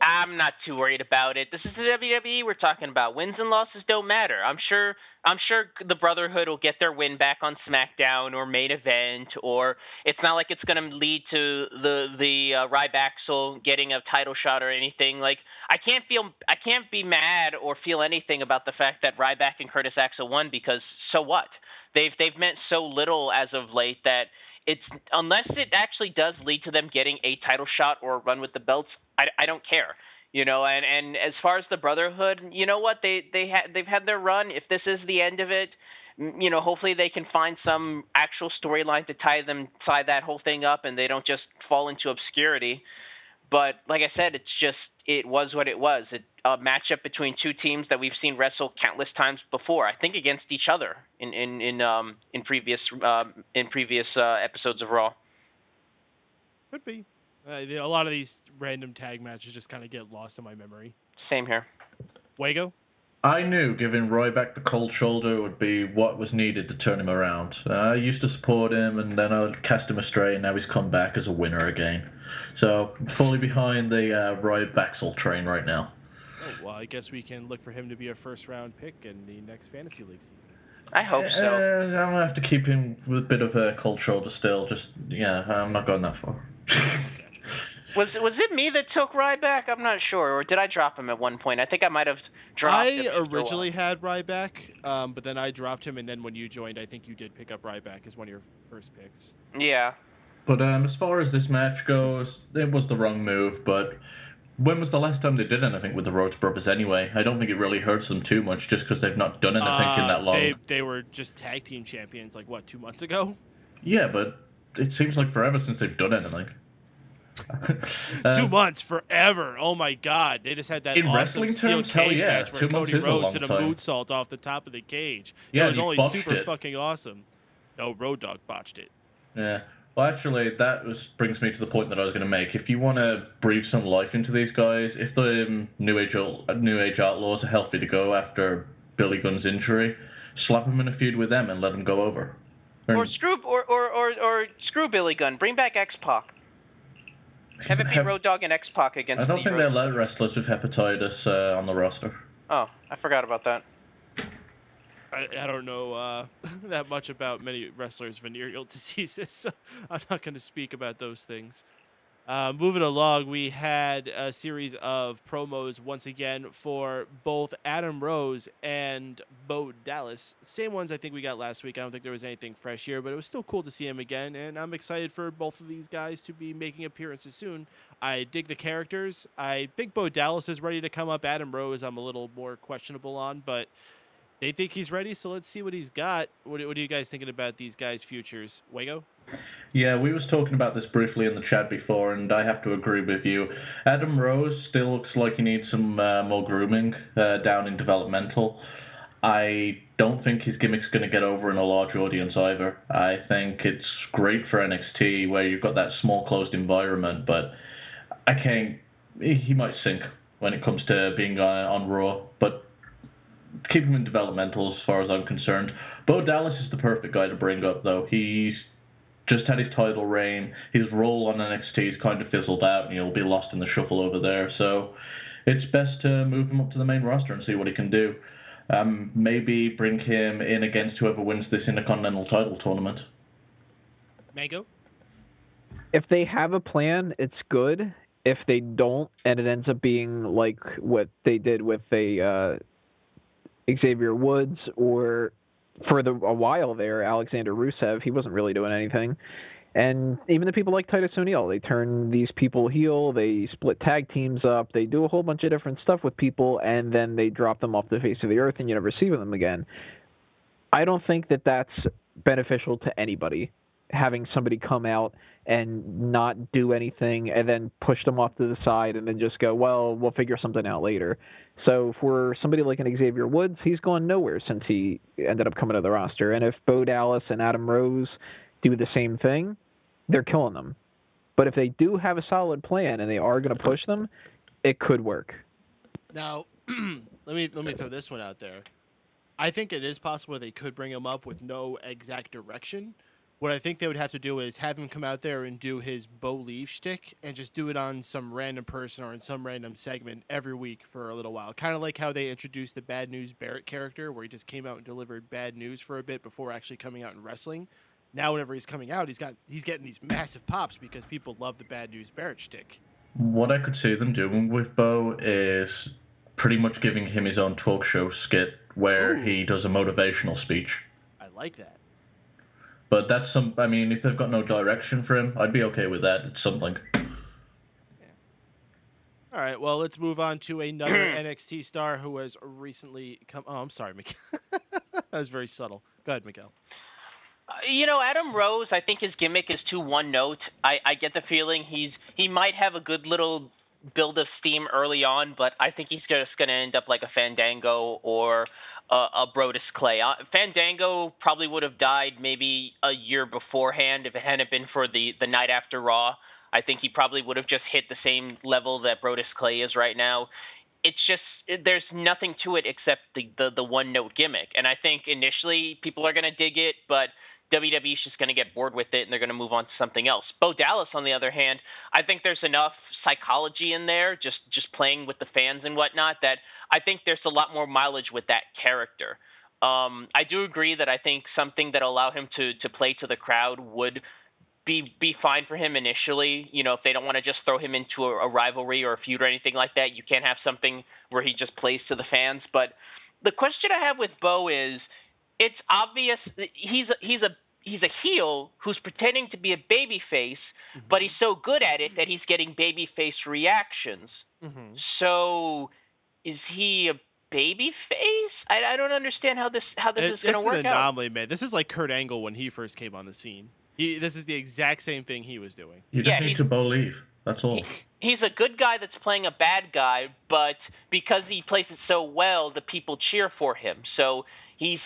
I'm not too worried about it. This is the WWE. We're talking about wins and losses don't matter. I'm sure the Brotherhood will get their win back on SmackDown or main event, or it's not like it's going to lead to the Rybaxel getting a title shot or anything. Like I can't be mad or feel anything about the fact that Ryback and Curtis Axel won, because so what? They've meant so little as of late that it's, unless it actually does lead to them getting a title shot or a run with the belts, I don't care. And as far as the Brotherhood, you know what? They've had their run. If this is the end of it, hopefully they can find some actual storyline to tie that whole thing up, and they don't just fall into obscurity. But like I said, it was what it was. A matchup between two teams that we've seen wrestle countless times before. I think against each other in previous episodes of Raw. Could be. A lot of these random tag matches just kind of get lost in my memory. Same here. Wago? I knew giving Ryback the cold shoulder would be what was needed to turn him around. I used to support him, and then I cast him astray, and now he's come back as a winner again. So, fully behind the Rybaxel train right now. Oh, well, I guess we can look for him to be a first-round pick in the next Fantasy League season. I hope so. I'm going to have to keep him with a bit of a cold shoulder still. I'm not going that far. Was it me that took Ryback? I'm not sure. Or did I drop him at one point? I think I might have dropped him. I originally had Ryback, but then I dropped him, and then when you joined, I think you did pick up Ryback as one of your first picks. Yeah. But as far as this match goes, it was the wrong move, but when was the last time they did anything with the Rhodes Brothers anyway? I don't think it really hurts them too much just because they've not done anything in that long. They were just tag team champions, 2 months ago? Yeah, but it seems like forever since they've done anything. 2 months, forever. Oh my God. They just had that awesome steel cage match where Cody Rhodes did a moonsault off the top of the cage. Yeah, it was only super it. fucking awesome. No, Road Dogg botched it. Yeah. Well, actually, brings me to the point that I was going to make. If you want to breathe some life into these guys, if the New Age Outlaws are healthy to go after Billy Gunn's injury, slap them in a feud with them and let them go over. Or screw Billy Gunn. Bring back X-Pac. Have it be Road Dogg and X-Pac against I don't think they let wrestlers with hepatitis on the roster. Oh, I forgot about that. I don't know that much about many wrestlers' venereal diseases, so I'm not going to speak about those things. Moving along, we had a series of promos once again for both Adam Rose and Bo Dallas. Same ones I think we got last week. I don't think there was anything fresh here, but it was still cool to see him again, and I'm excited for both of these guys to be making appearances soon. I dig the characters. I think Bo Dallas is ready to come up. Adam Rose I'm a little more questionable on, but they think he's ready, so let's see what he's got. What are you guys thinking about these guys' futures? Wago? Yeah, we was talking about this briefly in the chat before, and I have to agree with you. Adam Rose still looks like he needs some more grooming down in developmental. I don't think his gimmick's going to get over in a large audience either. I think it's great for NXT where you've got that small closed environment, but he might sink when it comes to being on Raw, but keep him in developmental as far as I'm concerned. Bo Dallas is the perfect guy to bring up, though. He's just had his title reign. His role on NXT is kind of fizzled out, and he'll be lost in the shuffle over there. So it's best to move him up to the main roster and see what he can do. Maybe bring him in against whoever wins this Intercontinental title tournament. Mango? If they have a plan, it's good. If they don't, and it ends up being like what they did with Xavier Woods, or for a while there, Alexander Rusev, he wasn't really doing anything. And even the people like Titus O'Neil, they turn these people heel, they split tag teams up, they do a whole bunch of different stuff with people, and then they drop them off the face of the earth and you never see them again. I don't think that that's beneficial to anybody, having somebody come out and not do anything and then push them off to the side and then just go, well, we'll figure something out later. So for somebody like an Xavier Woods, he's gone nowhere since he ended up coming to the roster. And if Bo Dallas and Adam Rose do the same thing, they're killing them. But if they do have a solid plan and they are going to push them, it could work. Now, let me throw this one out there. I think it is possible they could bring him up with no exact direction. What I think they would have to do is have him come out there and do his Bo Leave shtick and just do it on some random person or in some random segment every week for a little while. Kind of like how they introduced the Bad News Barrett character, where he just came out and delivered bad news for a bit before actually coming out and wrestling. Now, whenever he's coming out, he's getting these massive pops because people love the Bad News Barrett shtick. What I could see them doing with Bo is pretty much giving him his own talk show skit where he does a motivational speech. I like that. But that's if they've got no direction for him, I'd be okay with that. It's something. Yeah. All right, well, let's move on to another NXT star who has recently come... Oh, I'm sorry, Miguel. That was very subtle. Go ahead, Miguel. Adam Rose, I think his gimmick is too one note. I get the feeling he might have a good little build of steam early on, but I think he's just going to end up like a Fandango or a Brodus Clay. Fandango probably would have died maybe a year beforehand if it hadn't been for the night after Raw. I think he probably would have just hit the same level that Brodus Clay is right now. It's just there's nothing to it except the one note gimmick, and I think initially people are going to dig it, but WWE's just going to get bored with it and they're going to move on to something else. Bo Dallas, on the other hand, I think there's enough psychology in there, just playing with the fans and whatnot, that I think there's a lot more mileage with that character. I do agree that I think something that allow him to play to the crowd would be fine for him initially. If they don't want to just throw him into a rivalry or a feud or anything like that, you can't have something where he just plays to the fans. But the question I have with Bo is, it's obvious that he's a heel who's pretending to be a babyface, but he's so good at it that he's getting babyface reactions. Mm-hmm. So, is he a babyface? I don't understand how this is going to work out. It's an anomaly, man. This is like Kurt Angle when he first came on the scene. This is the exact same thing he was doing. You just need to believe. That's all. He's a good guy that's playing a bad guy, but because he plays it so well, the people cheer for him. So he's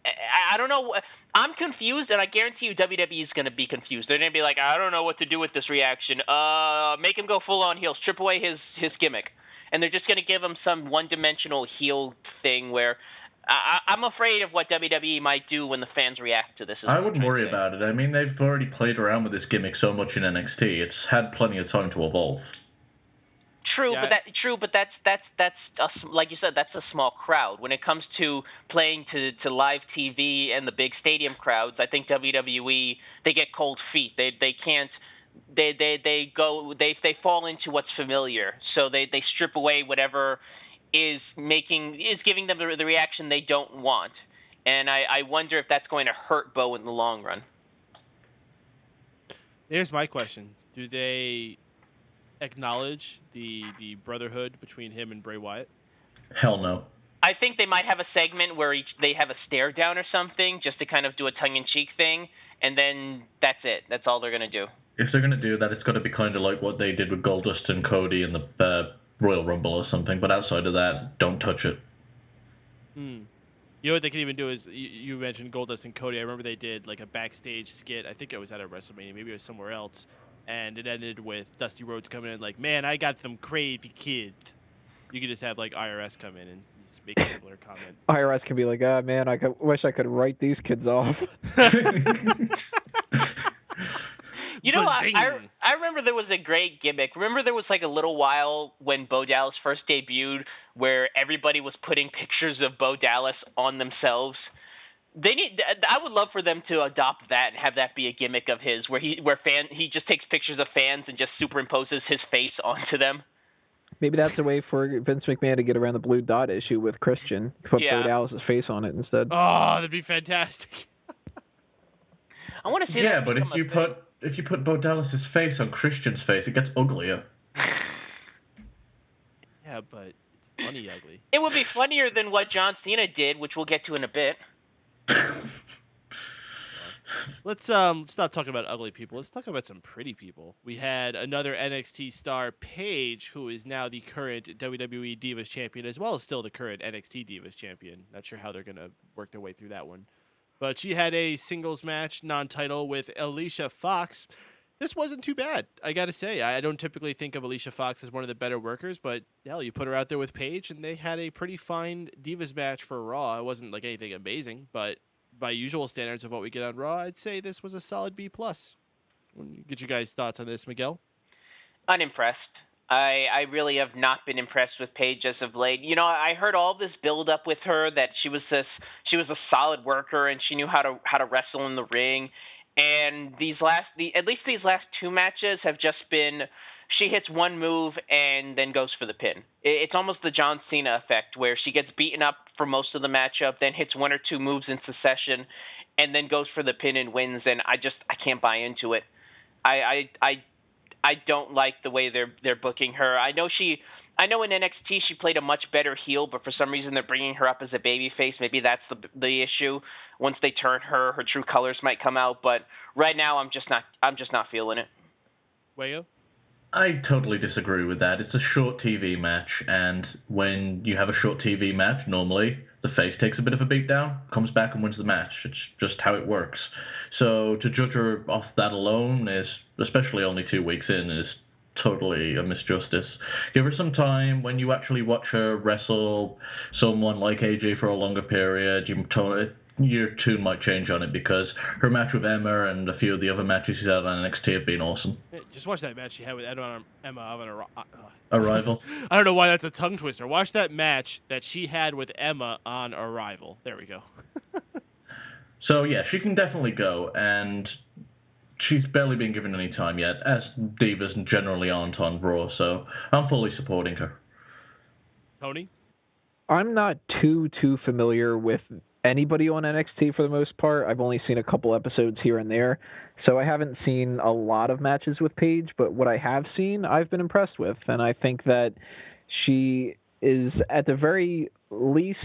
I don't know. I'm confused, and I guarantee you WWE is going to be confused. They're going to be like, I don't know what to do with this reaction. Make him go full-on heel. Strip away his gimmick. And they're just going to give him some one-dimensional heel thing where I'm afraid of what WWE might do when the fans react to this. I wouldn't worry about it. I mean, they've already played around with this gimmick so much in NXT. It's had plenty of time to evolve. True, yeah. but that's like you said, that's a small crowd. When it comes to playing to live TV and the big stadium crowds, I think WWE, they get cold feet. They can't. They fall into what's familiar. So they strip away whatever is giving them the reaction they don't want. And I wonder if that's going to hurt Bo in the long run. Here's my question: do they acknowledge the brotherhood between him and Bray Wyatt? Hell no. I think they might have a segment where they have a stare down or something, just to kind of do a tongue-in-cheek thing, and then that's it. That's all they're going to do. If they're going to do that, it's got to be kind of like what they did with Goldust and Cody in the Royal Rumble or something, but outside of that, don't touch it. You know what they can even do is, you mentioned Goldust and Cody. I remember they did like a backstage skit. I think it was at a WrestleMania. Maybe it was somewhere else. And it ended with Dusty Rhodes coming in like, man, I got them crazy kids. You could just have like IRS come in and just make a similar comment. IRS can be like, man, wish I could write these kids off. I remember there was a great gimmick. Remember there was like a little while when Bo Dallas first debuted where everybody was putting pictures of Bo Dallas on themselves? I would love for them to adopt that and have that be a gimmick of his, where he just takes pictures of fans and just superimposes his face onto them. Maybe that's a way for Vince McMahon to get around the blue dot issue with Christian. Put Bo Dallas' face on it instead. Oh, that'd be fantastic. I want to see that. Yeah, but if you put Bo Dallas' face on Christian's face, it gets uglier. Yeah, but it's funny ugly. It would be funnier than what John Cena did, which we'll get to in a bit. Let's stop talking about ugly people. Let's talk about some pretty people. We had another NXT star, Paige, who is now the current WWE Divas champion, as well as still the current NXT Divas champion. Not sure how they're going to work their way through that one. But she had a singles match, non-title, with Alicia Fox. This wasn't too bad, I got to say. I don't typically think of Alicia Fox as one of the better workers, but hell, you put her out there with Paige, and they had a pretty fine Divas match for Raw. It wasn't like anything amazing, but by usual standards of what we get on Raw, I'd say this was a solid B+. Get your guys' thoughts on this, Miguel? Unimpressed. I really have not been impressed with Paige as of late. You know, I heard all this build up with her that she was a solid worker and she knew how to wrestle in the ring. And at least these last two matches have just been, she hits one move and then goes for the pin. It's almost the John Cena effect where she gets beaten up for most of the matchup, then hits one or two moves in succession, and then goes for the pin and wins. And I can't buy into it. I don't like the way they're booking her. I know in NXT she played a much better heel, but for some reason they're bringing her up as a babyface. Maybe that's the issue. Once they turn her true colors might come out. But right now I'm just not feeling it. Wago? I totally disagree with that. It's a short TV match, and when you have a short TV match, normally the face takes a bit of a beatdown, comes back and wins the match. It's just how it works. So to judge her off that alone is, especially only 2 weeks in, is totally a misjustice. Give her some time. When you watch her wrestle someone like AJ for a longer period, your tune might change on it, because her match with Emma and a few of the other matches she's had on NXT have been awesome. Just watch that match she had with Emma on Arrival. I don't know why that's a tongue twister. Watch that match that she had with Emma on Arrival. There we go. So yeah, she can definitely go, and she's barely been given any time yet, as divas generally aren't on Raw, so I'm fully supporting her. Tony? I'm not too familiar with anybody on NXT for the most part. I've only seen a couple episodes here and there, so I haven't seen a lot of matches with Paige, but what I have seen, I've been impressed with, and I think that she is at the very least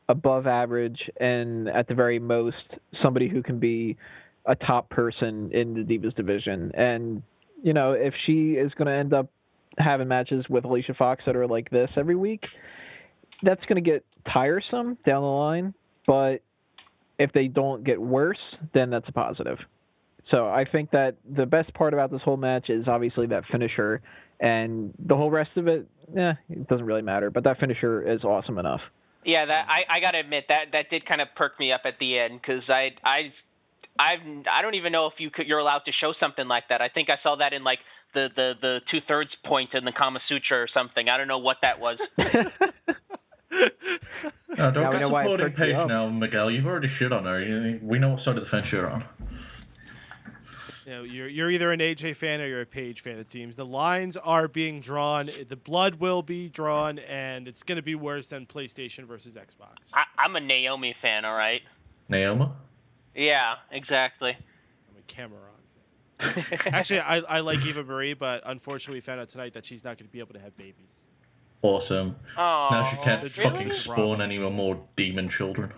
above average, and at the very most somebody who can be a top person in the Divas division. And, you know, if she is going to end up having matches with Alicia Fox that are like this every week, that's going to get tiresome down the line. But if they don't get worse, then that's a positive. So I think that the best part about this whole match is obviously that finisher, and the whole rest of it, it doesn't really matter. But that finisher is awesome enough. Yeah, I gotta admit that did kind of perk me up at the end, because I don't even know if you're allowed to show something like that. I think I saw that in like the 2/3 point in the Kama Sutra or something. I don't know what that was. Don't get supporting Paige now, Miguel. You've already shit on her. We know what side of the fence you're on. You know, you're either an AJ fan or you're a Paige fan, it seems. The lines are being drawn. The blood will be drawn, and it's going to be worse than PlayStation versus Xbox. I'm a Naomi fan, all right? Naomi? Yeah, exactly. I'm a Cameron fan. Actually, I like Eva Marie, but unfortunately we found out tonight that she's not going to be able to have babies. Awesome. Oh, now she can't fucking really? spawn any more demon children.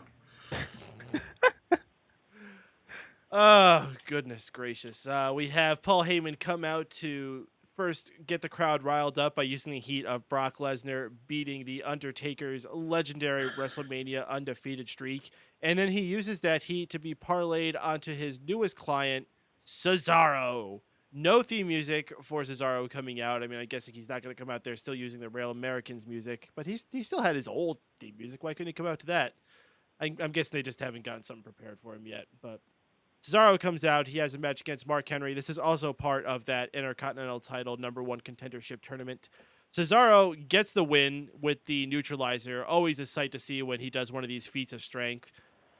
Oh, goodness gracious. We have Paul Heyman come out to first get the crowd riled up by using the heat of Brock Lesnar beating The Undertaker's legendary WrestleMania undefeated streak. And then he uses that heat to be parlayed onto his newest client, Cesaro. No theme music for Cesaro coming out. I mean, I guess he's not going to come out there still using the Real Americans music, but he still had his old theme music. Why couldn't he come out to that? I'm guessing they just haven't gotten something prepared for him yet, but Cesaro comes out. He has a match against Mark Henry. This is also part of that Intercontinental title #1 contendership tournament. Cesaro gets the win with the neutralizer. Always a sight to see when he does one of these feats of strength.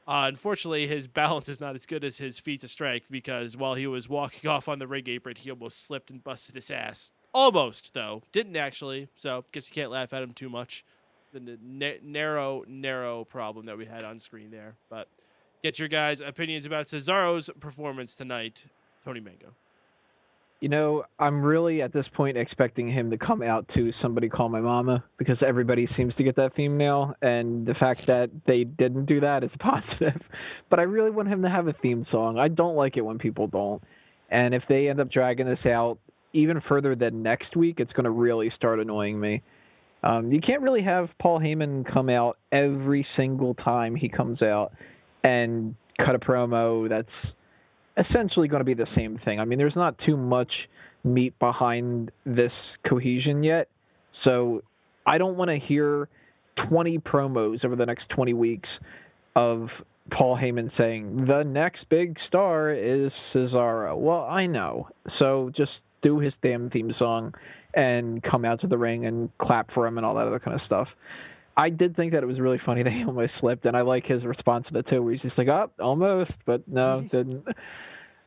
Unfortunately, his balance is not as good as his feats of strength, because while he was walking off on the ring apron, he almost slipped and busted his ass. Almost, though. Didn't actually, so guess you can't laugh at him too much. The narrow problem that we had on screen there. But get your guys' opinions about Cesaro's performance tonight. Tony Mango. You know, I'm really at this point expecting him to come out to Somebody Call My Mama, because everybody seems to get that theme now, and the fact that they didn't do that is positive. But I really want him to have a theme song. I don't like it when people don't. And if they end up dragging this out even further than next week, it's going to really start annoying me. You can't really have Paul Heyman come out every single time he comes out and cut a promo that's essentially going to be the same thing. I mean, there's not too much meat behind this cohesion yet, so I don't want to hear 20 promos over the next 20 weeks of Paul Heyman saying, the next big star is Cesaro. Well, I know. So just do his damn theme song and come out to the ring and clap for him and all that other kind of stuff. I did think that it was really funny that he almost slipped, and I like his response to it too, where he's just like, oh, almost, but no, didn't.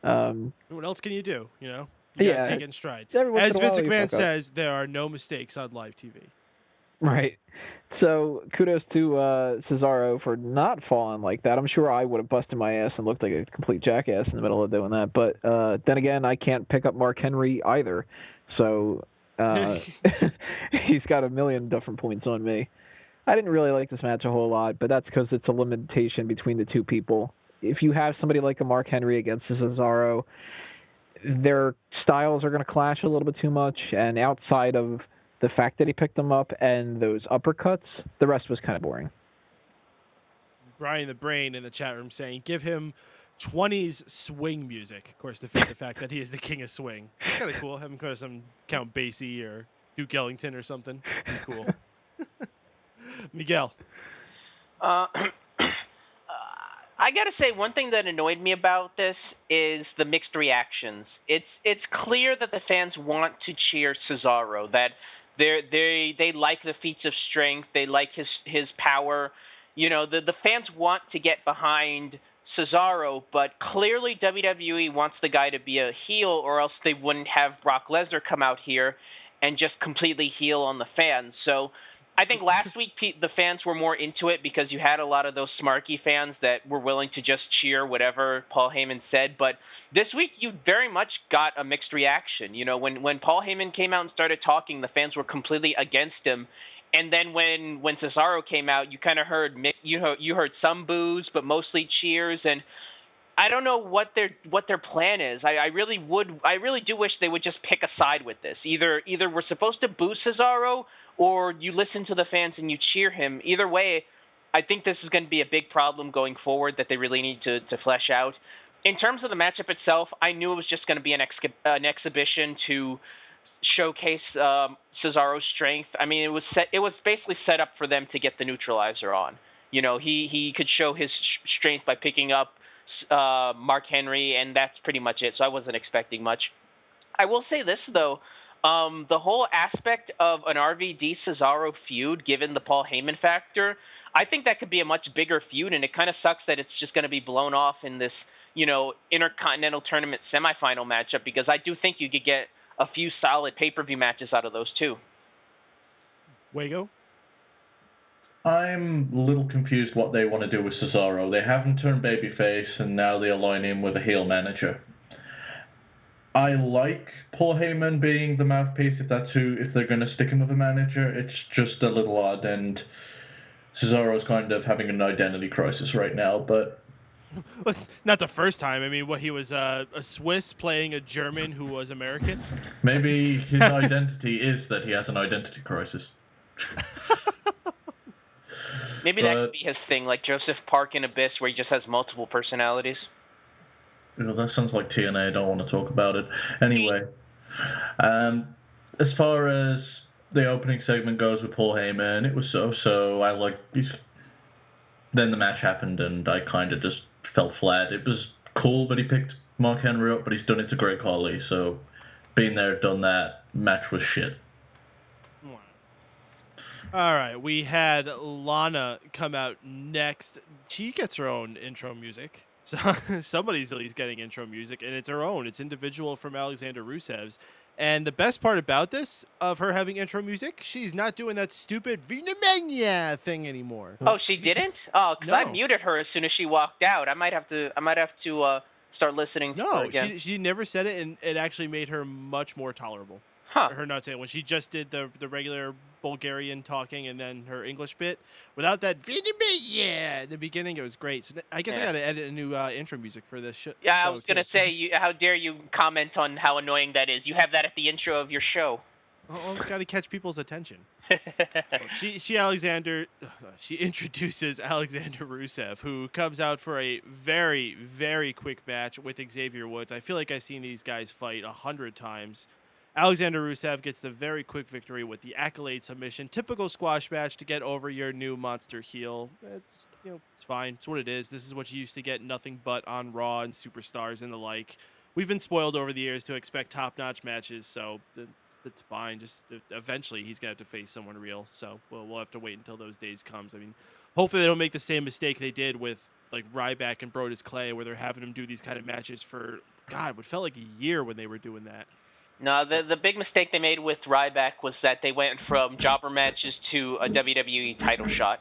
What else can you do, You gotta take it in stride. As Vince McMahon says, there are no mistakes on live TV. Right. So kudos to Cesaro for not falling like that. I'm sure I would have busted my ass and looked like a complete jackass in the middle of doing that. But then again, I can't pick up Mark Henry either. So he's got a million different points on me. I didn't really like this match a whole lot, but that's because it's a limitation between the two people. If you have somebody like a Mark Henry against a Cesaro, their styles are going to clash a little bit too much, and outside of the fact that he picked them up and those uppercuts, the rest was kind of boring. Brian the Brain in the chat room saying, give him 20s swing music. Of course, to fit the fact that he is the king of swing. Kind of cool. Have him go to some Count Basie or Duke Ellington or something. Pretty cool. Miguel. I gotta say, one thing that annoyed me about this is the mixed reactions. It's clear that the fans want to cheer Cesaro, that they like the feats of strength, they like his power. The fans want to get behind Cesaro, but clearly WWE wants the guy to be a heel, or else they wouldn't have Brock Lesnar come out here and just completely heel on the fans. So I think last week the fans were more into it because you had a lot of those smarky fans that were willing to just cheer whatever Paul Heyman said. But this week you very much got a mixed reaction. When Paul Heyman came out and started talking, the fans were completely against him. And then when Cesaro came out, you kind of heard you heard some boos, but mostly cheers. And I don't know what their plan is. I really do wish they would just pick a side with this. Either we're supposed to boo Cesaro, or you listen to the fans and you cheer him. Either way, I think this is going to be a big problem going forward that they really need to flesh out. In terms of the matchup itself, I knew it was just going to be an exhibition to showcase Cesaro's strength. I mean, it was basically set up for them to get the neutralizer on. He could show his strength by picking up Mark Henry, and that's pretty much it. So I wasn't expecting much. I will say this, though. The whole aspect of an RVD Cesaro feud, given the Paul Heyman factor, I think that could be a much bigger feud, and it kind of sucks that it's just going to be blown off in this, Intercontinental Tournament semifinal matchup, because I do think you could get a few solid pay-per-view matches out of those too. Wago? I'm a little confused what they want to do with Cesaro. They haven't turned babyface, and now they align him with a heel manager. I like Paul Heyman being the mouthpiece if they're going to stick him with a manager. It's just a little odd, and Cesaro's kind of having an identity crisis right now, but... Well, it's not the first time. I mean, he was a Swiss playing a German who was American? Maybe his identity is that he has an identity crisis. Maybe that could be his thing, like Joseph Park in Abyss, where he just has multiple personalities. That sounds like TNA. I don't want to talk about it. Anyway, as far as the opening segment goes with Paul Heyman, it was so. I like. Then the match happened, and I kind of just fell flat. It was cool, but he picked Mark Henry up, but he's done it to Great Khali. So, being there, done that. Match was shit. All right, we had Lana come out next. She gets her own intro music. So somebody's at least getting intro music, and it's her own. It's individual from Alexander Rusev's. And the best part about this, of her having intro music, she's not doing that stupid Vinemania thing anymore. Oh, she didn't? Oh, because I No. muted her as soon as she walked out. I might have to start listening to her again. No, she never said it, and it actually made her much more tolerable. Huh. Her not saying, when she just did the regular Bulgarian talking and then her English bit, without that Vinemania in the beginning, it was great. So I guess I got to edit a new intro music for this show. Yeah, I was going to say, how dare you comment on how annoying that is. You have that at the intro of your show. Oh, got to catch people's attention. She introduces Alexander Rusev, who comes out for a very, very quick match with Xavier Woods. I feel like I've seen these guys fight 100 times. Alexander Rusev gets the very quick victory with the accolade submission. Typical squash match to get over your new monster heel. It's fine. It's what it is. This is what you used to get nothing but on Raw and Superstars and the like. We've been spoiled over the years to expect top-notch matches, so it's fine. Just eventually he's gonna have to face someone real. So we'll have to wait until those days comes. I mean, hopefully they don't make the same mistake they did with like Ryback and Brodus Clay, where they're having him do these kind of matches for what felt like a year when they were doing that. No, the big mistake they made with Ryback was that they went from jobber matches to a WWE title shot.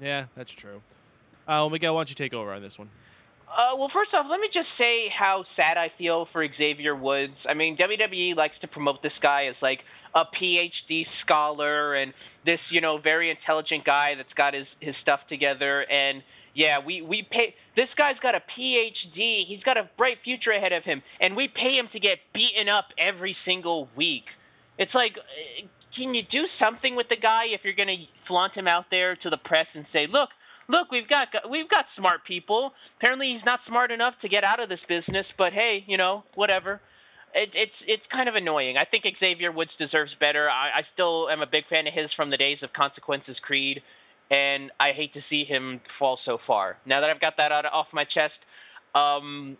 Yeah, that's true. Miguel, why don't you take over on this one? Well, first off, let me just say how sad I feel for Xavier Woods. I mean, WWE likes to promote this guy as like a PhD scholar and this, very intelligent guy that's got his stuff together. And yeah, we pay. This guy's got a PhD. He's got a bright future ahead of him, and we pay him to get beaten up every single week. It's like, can you do something with the guy if you're gonna flaunt him out there to the press and say, look, we've got smart people. Apparently, he's not smart enough to get out of this business, but hey, whatever. It's kind of annoying. I think Xavier Woods deserves better. I still am a big fan of his from the days of Consequences Creed, and I hate to see him fall so far. Now that I've got that off my chest, I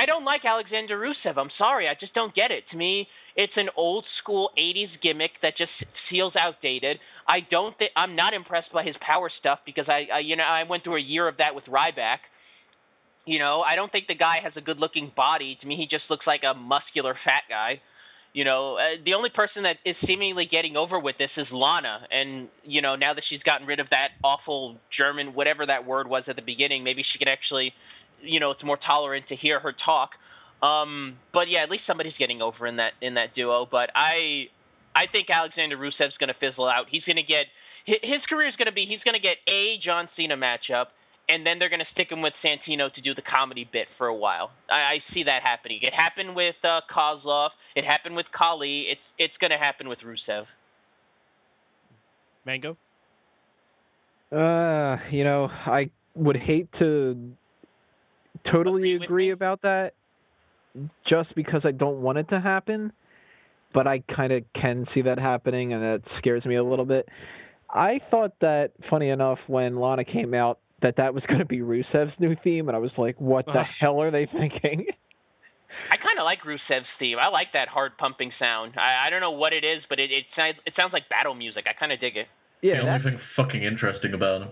don't like Alexander Rusev. I'm sorry, I just don't get it. To me, it's an old school 80s gimmick that just feels outdated. I'm not impressed by his power stuff because I went through a year of that with Ryback. I don't think the guy has a good looking body. To me, he just looks like a muscular fat guy. The only person that is seemingly getting over with this is Lana. And, now that she's gotten rid of that awful German, whatever that word was at the beginning, maybe she can actually, it's more tolerant to hear her talk. But yeah, at least somebody's getting over in that duo. But I think Alexander Rusev's going to fizzle out. He's going to get, his career is going to be, he's going to get a John Cena matchup, and then they're going to stick him with Santino to do the comedy bit for a while. I see that happening. It happened with Kozlov. It happened with Kali. It's going to happen with Rusev. Mango? I would hate to totally agree about that just because I don't want it to happen, but I kind of can see that happening, and that scares me a little bit. I thought that, funny enough, when Lana came out, that was going to be Rusev's new theme, and I was like, what the hell are they thinking? I kind of like Rusev's theme. I like that hard pumping sound. I don't know what it is, but it sounds like battle music. I kind of dig it. Yeah, the only thing fucking interesting about him.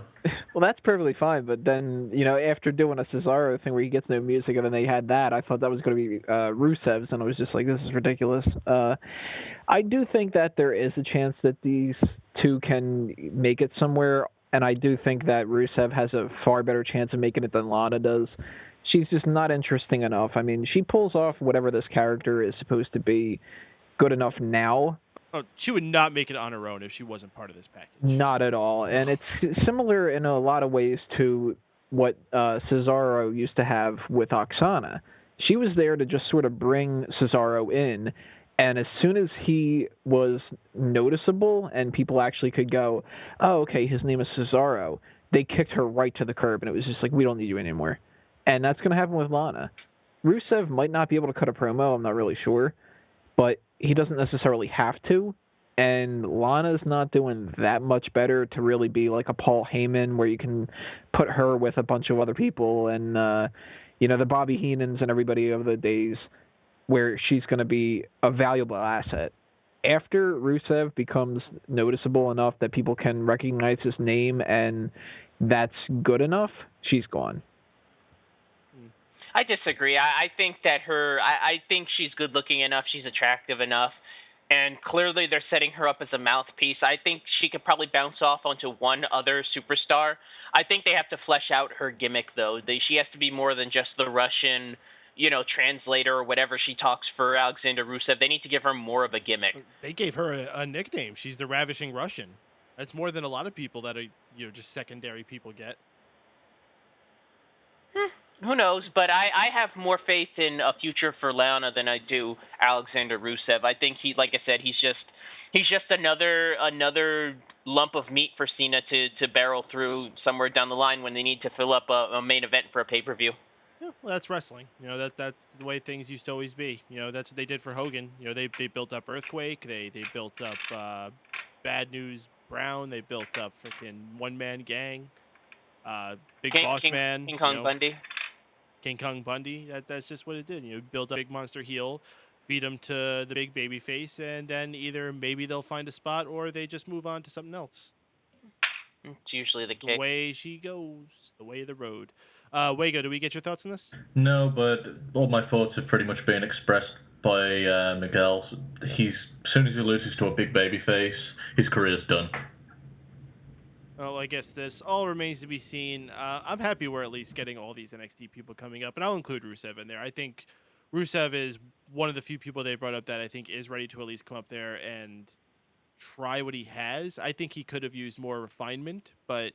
Well, that's perfectly fine, but then, after doing a Cesaro thing where he gets no music and then they had that, I thought that was going to be Rusev's, and I was just like, this is ridiculous. I do think that there is a chance that these two can make it somewhere, and I do think that Rusev has a far better chance of making it than Lana does. She's just not interesting enough. I mean, she pulls off whatever this character is supposed to be good enough now. Oh, she would not make it on her own if she wasn't part of this package. Not at all. And it's similar in a lot of ways to what Cesaro used to have with Oksana. She was there to just sort of bring Cesaro in, and as soon as he was noticeable and people actually could go, oh, okay, his name is Cesaro, they kicked her right to the curb, and it was just like, we don't need you anymore. And that's going to happen with Lana. Rusev might not be able to cut a promo, I'm not really sure, but he doesn't necessarily have to, and Lana's not doing that much better to really be like a Paul Heyman where you can put her with a bunch of other people and, the Bobby Heenans and everybody of the days where she's going to be a valuable asset. After Rusev becomes noticeable enough that people can recognize his name and that's good enough, she's gone. I disagree. I think that I think she's good looking enough. She's attractive enough. And clearly they're setting her up as a mouthpiece. I think she could probably bounce off onto one other superstar. I think they have to flesh out her gimmick, though. She has to be more than just the Russian, translator or whatever she talks for Alexander Rusev. They need to give her more of a gimmick. They gave her a nickname. She's the Ravishing Russian. That's more than a lot of people that are, just secondary people get. Who knows? But I have more faith in a future for Layla than I do Alexander Rusev. I think like I said, he's just another lump of meat for Cena to barrel through somewhere down the line when they need to fill up a main event for a pay-per-view. Yeah, well, that's wrestling. That's the way things used to always be. That's what they did for Hogan. They built up Earthquake. They built up Bad News Brown. They built up freaking One Man Gang. Big Boss Man. King Kong Bundy. King Kong Bundy. That's just what it did. Build up big monster heel, feed him to the big baby face, and then either maybe they'll find a spot or they just move on to something else. It's usually the case. The way she goes, the way of the road. Wago, do we get your thoughts on this? No, but all my thoughts have pretty much been expressed by Miguel. As soon as he loses to a big baby face, his career's done. Well, I guess this all remains to be seen. I'm happy we're at least getting all these NXT people coming up, and I'll include Rusev in there. I think Rusev is one of the few people they brought up that I think is ready to at least come up there and try what he has. I think he could have used more refinement, but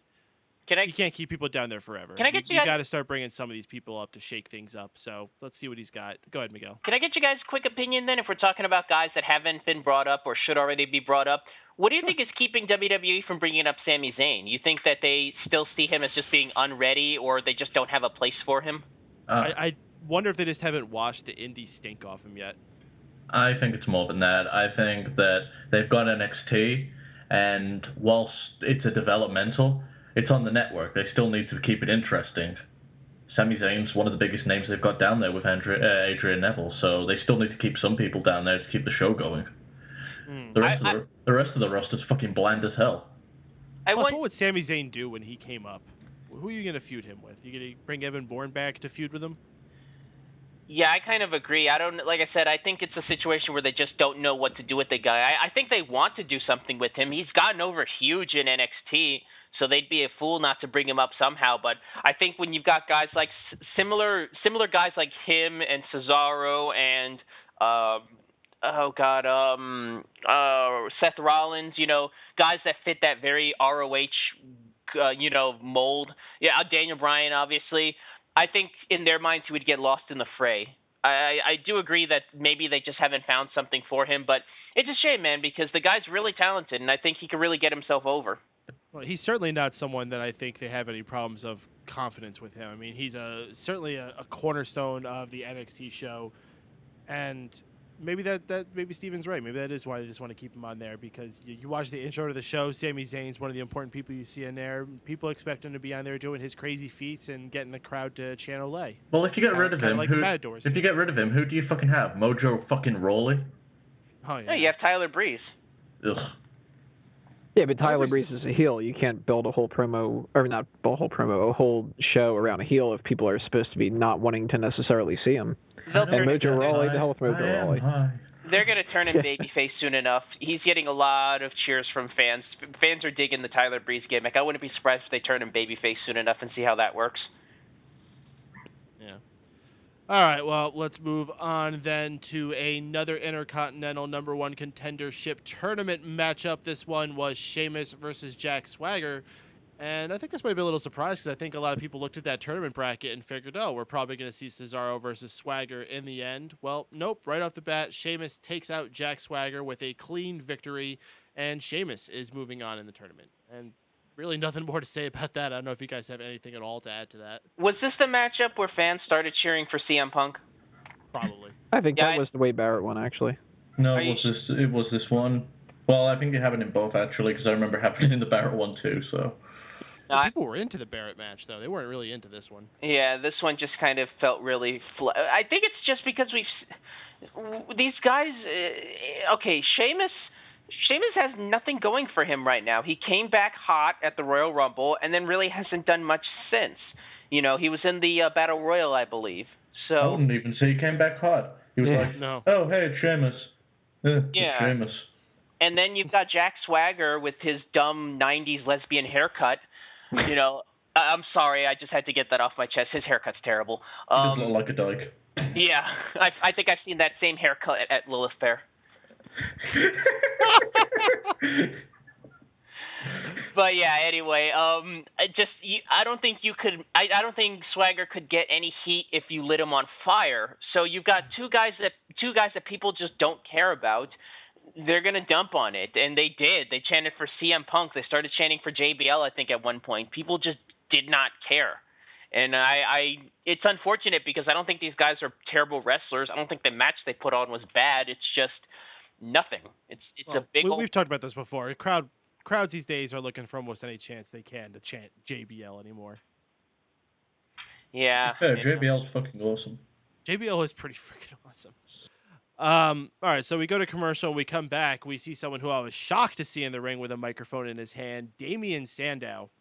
you can't keep people down there forever. You got to start bringing some of these people up to shake things up. So let's see what he's got. Go ahead, Miguel. Can I get you guys' quick opinion then, if we're talking about guys that haven't been brought up or should already be brought up? What do you think is keeping WWE from bringing up Sami Zayn? You think that they still see him as just being unready, or they just don't have a place for him? I wonder if they just haven't washed the indie stink off him yet. I think it's more than that. I think that they've got NXT, and whilst it's a developmental, it's on the network. They still need to keep it interesting. Sami Zayn's one of the biggest names they've got down there with Adrian Neville, so they still need to keep some people down there to keep the show going. The rest of the roster's fucking bland as hell. Plus, what would Sami Zayn do when he came up? Who are you going to feud him with? You going to bring Evan Bourne back to feud with him? Yeah, I kind of agree. Like I said, I think it's a situation where they just don't know what to do with the guy. I think they want to do something with him. He's gotten over huge in NXT, so they'd be a fool not to bring him up somehow. But I think when you've got guys like similar guys like him and Cesaro and Seth Rollins, guys that fit that very ROH, mold. Yeah, Daniel Bryan, obviously. I think in their minds he would get lost in the fray. I do agree that maybe they just haven't found something for him, but it's a shame, man, because the guy's really talented, and I think he could really get himself over. Well, he's certainly not someone that I think they have any problems of confidence with him. I mean, he's certainly a cornerstone of the NXT show, and maybe maybe Steven's right. Maybe that is why they just want to keep him on there, because you watch the intro to the show. Sami Zayn's one of the important people you see in there. People expect him to be on there doing his crazy feats and getting the crowd to chant Olay. Well, if you get rid of him, like the Matadors if you get rid of him, who do you fucking have? Mojo fucking Rawley? Oh yeah. No, you have Tyler Breeze. Ugh. Yeah, but Tyler Breeze is a heel. You can't build a whole promo, or not a whole promo, a whole show around a heel if people are supposed to be not wanting to necessarily see him. And Mojo Rawley, the hell with Mojo Rawley. They're going to turn him babyface soon enough. He's getting a lot of cheers from fans. Fans are digging the Tyler Breeze gimmick. I wouldn't be surprised if they turn him babyface soon enough and see how that works. Yeah. All right, well, let's move on then to another Intercontinental number one contendership tournament matchup. This one was Sheamus versus Jack Swagger. And I think this might be a little surprised, because I think a lot of people looked at that tournament bracket and figured, we're probably going to see Cesaro versus Swagger in the end. Well, nope. Right off the bat, Sheamus takes out Jack Swagger with a clean victory, and Sheamus is moving on in the tournament. And really nothing more to say about that. I don't know if you guys have anything at all to add to that. Was this the matchup where fans started cheering for CM Punk? Probably. I think that was the Wade Barrett one, actually. No, it was this one. Well, I think you have it in both, actually, because I remember having it in the Barrett one, too, so... People were into the Barrett match, though. They weren't really into this one. Yeah, this one just kind of felt really... I think it's just because these guys... Sheamus has nothing going for him right now. He came back hot at the Royal Rumble and then really hasn't done much since. He was in the Battle Royal, I believe. So I wouldn't even say he came back hot. He was oh, hey, it's Sheamus. It's Sheamus. And then you've got Jack Swagger with his dumb 90s lesbian haircut. I'm sorry, I just had to get that off my chest. His haircut's terrible. He doesn't look like a dyke. Yeah, I think I've seen that same haircut at Lilith Fair. But yeah, anyway, I don't think you could. I don't think Swagger could get any heat if you lit him on fire. So you've got two guys that people just don't care about. They're gonna dump on it, and they did. They chanted for CM Punk. They started chanting for JBL. I think at one point, people just did not care. And it's unfortunate because I don't think these guys are terrible wrestlers. I don't think the match they put on was bad. It's just nothing. It's a big. We've talked about this before. Crowds these days are looking for almost any chance they can to chant JBL anymore. Yeah. JBL's fucking awesome. JBL is pretty freaking awesome. All right, so we go to commercial and we come back. We see someone who I was shocked to see in the ring with a microphone in his hand, Damien Sandow,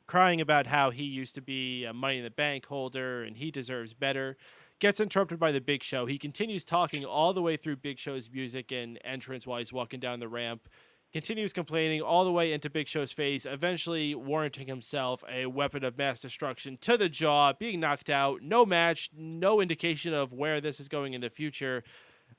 crying about how he used to be a Money in the Bank holder and he deserves better. Gets interrupted by the Big Show. He continues talking all the way through Big Show's music and entrance while he's walking down the ramp. Continues complaining all the way into Big Show's face, eventually warranting himself a weapon of mass destruction to the jaw, being knocked out. No match, no indication of where this is going in the future.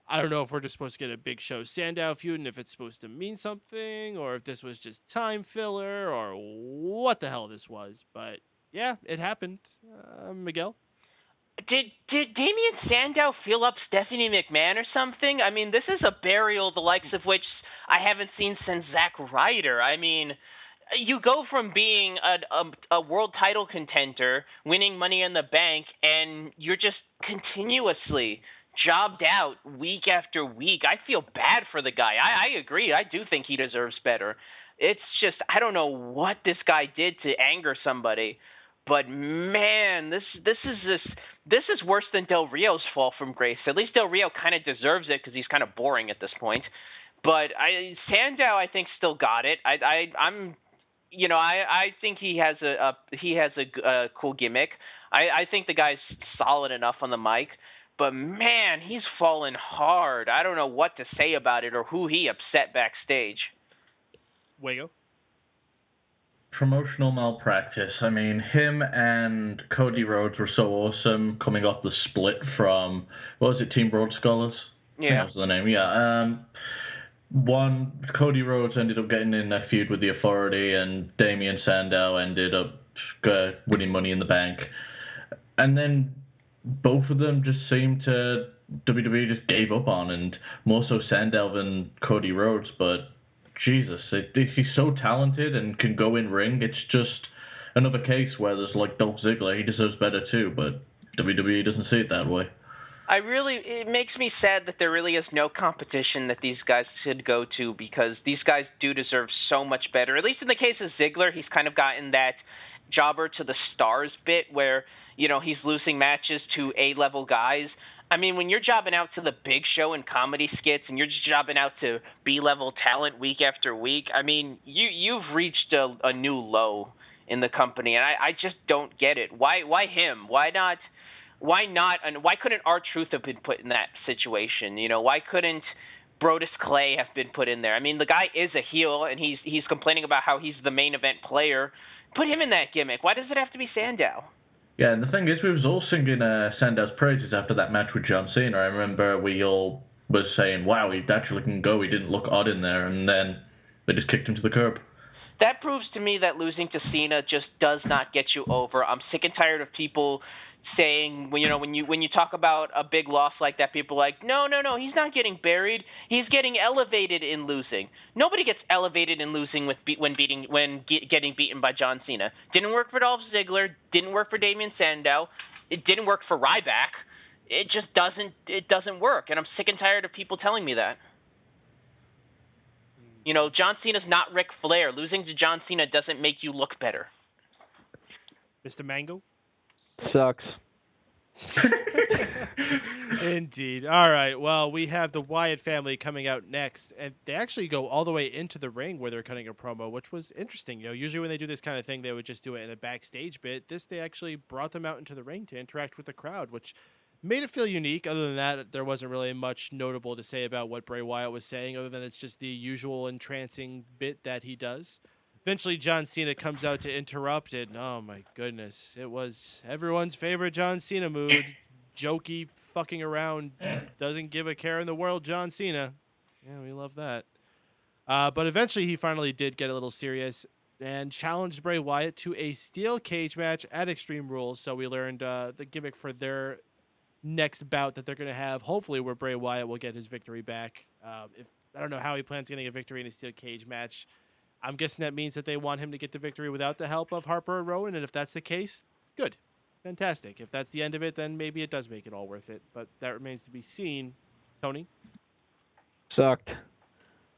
I don't know if we're just supposed to get a Big Show Sandow feud and if it's supposed to mean something or if this was just time filler or what the hell this was. But yeah, it happened. Miguel? Did Damien Sandow feel up Stephanie McMahon or something? I mean, this is a burial the likes of which I haven't seen since Zack Ryder. I mean, you go from being a world title contender, winning Money in the Bank, and you're just continuously jobbed out week after week. I feel bad for the guy. I agree. I do think he deserves better. It's just, I don't know what this guy did to anger somebody. But man, this is worse than Del Rio's fall from grace. At least Del Rio kind of deserves it because he's kind of boring at this point. But Sandow, I think, still got it. I think he has a cool gimmick. I think the guy's solid enough on the mic. But man, he's fallen hard. I don't know what to say about it or who he upset backstage. Wago? Promotional malpractice. I mean, him and Cody Rhodes were so awesome coming off the split from, what was it, Team Broad Scholars? Yeah. That was the name, yeah. Cody Rhodes ended up getting in a feud with the Authority, and Damien Sandow ended up winning Money in the Bank. And then both of them just seemed to, WWE just gave up on, and more so Sandow than Cody Rhodes, but Jesus, he's so talented and can go in ring. It's just another case where there's like Dolph Ziggler, he deserves better too, but WWE doesn't see it that way. It makes me sad that there really is no competition that these guys should go to because these guys do deserve so much better. At least in the case of Ziggler, he's kind of gotten that jobber to the stars bit where, you know, he's losing matches to A-level guys. I mean, when you're jobbing out to the Big Show and comedy skits and you're just jobbing out to B-level talent week after week, I mean, you've reached a new low in the company, and I just don't get it. Why him? Why not? And why couldn't R-Truth have been put in that situation? You know, why couldn't Brodus Clay have been put in there? I mean, the guy is a heel, and he's complaining about how he's the main event player. Put him in that gimmick. Why does it have to be Sandow? Yeah, and the thing is, we was all singing Sandow's praises after that match with John Cena. I remember we all was saying, wow, he actually can go. He didn't look odd in there. And then they just kicked him to the curb. That proves to me that losing to Cena just does not get you over. I'm sick and tired of people saying, you know, when you talk about a big loss like that, people are like, no, he's not getting buried. He's getting elevated in losing. Nobody gets elevated in losing getting beaten by John Cena. Didn't work for Dolph Ziggler. Didn't work for Damien Sandow. It didn't work for Ryback. It just doesn't work. And I'm sick and tired of people telling me that. You know, John Cena's not Ric Flair. Losing to John Cena doesn't make you look better. Mr. Mango? Sucks. Indeed. All right. Well, we have the Wyatt family coming out next, and they actually go all the way into the ring where they're cutting a promo, which was interesting. You know, usually when they do this kind of thing, they would just do it in a backstage bit. They actually brought them out into the ring to interact with the crowd, which made it feel unique. Other than that, there wasn't really much notable to say about what Bray Wyatt was saying, other than it's just the usual entrancing bit that he does. Eventually, John Cena comes out to interrupt it. And, oh, my goodness. It was everyone's favorite John Cena mood. Jokey, fucking around, doesn't give a care in the world, John Cena. Yeah, we love that. But eventually, he finally did get a little serious. and challenged Bray Wyatt to a steel cage match at Extreme Rules. So we learned the gimmick for their next bout that they're going to have, hopefully, where Bray Wyatt will get his victory back. If I don't know how he plans getting a victory in a steel cage match. I'm guessing that means that they want him to get the victory without the help of Harper and Rowan, and if that's the case, good. Fantastic. If that's the end of it, then maybe it does make it all worth it, but that remains to be seen. Tony? Sucked.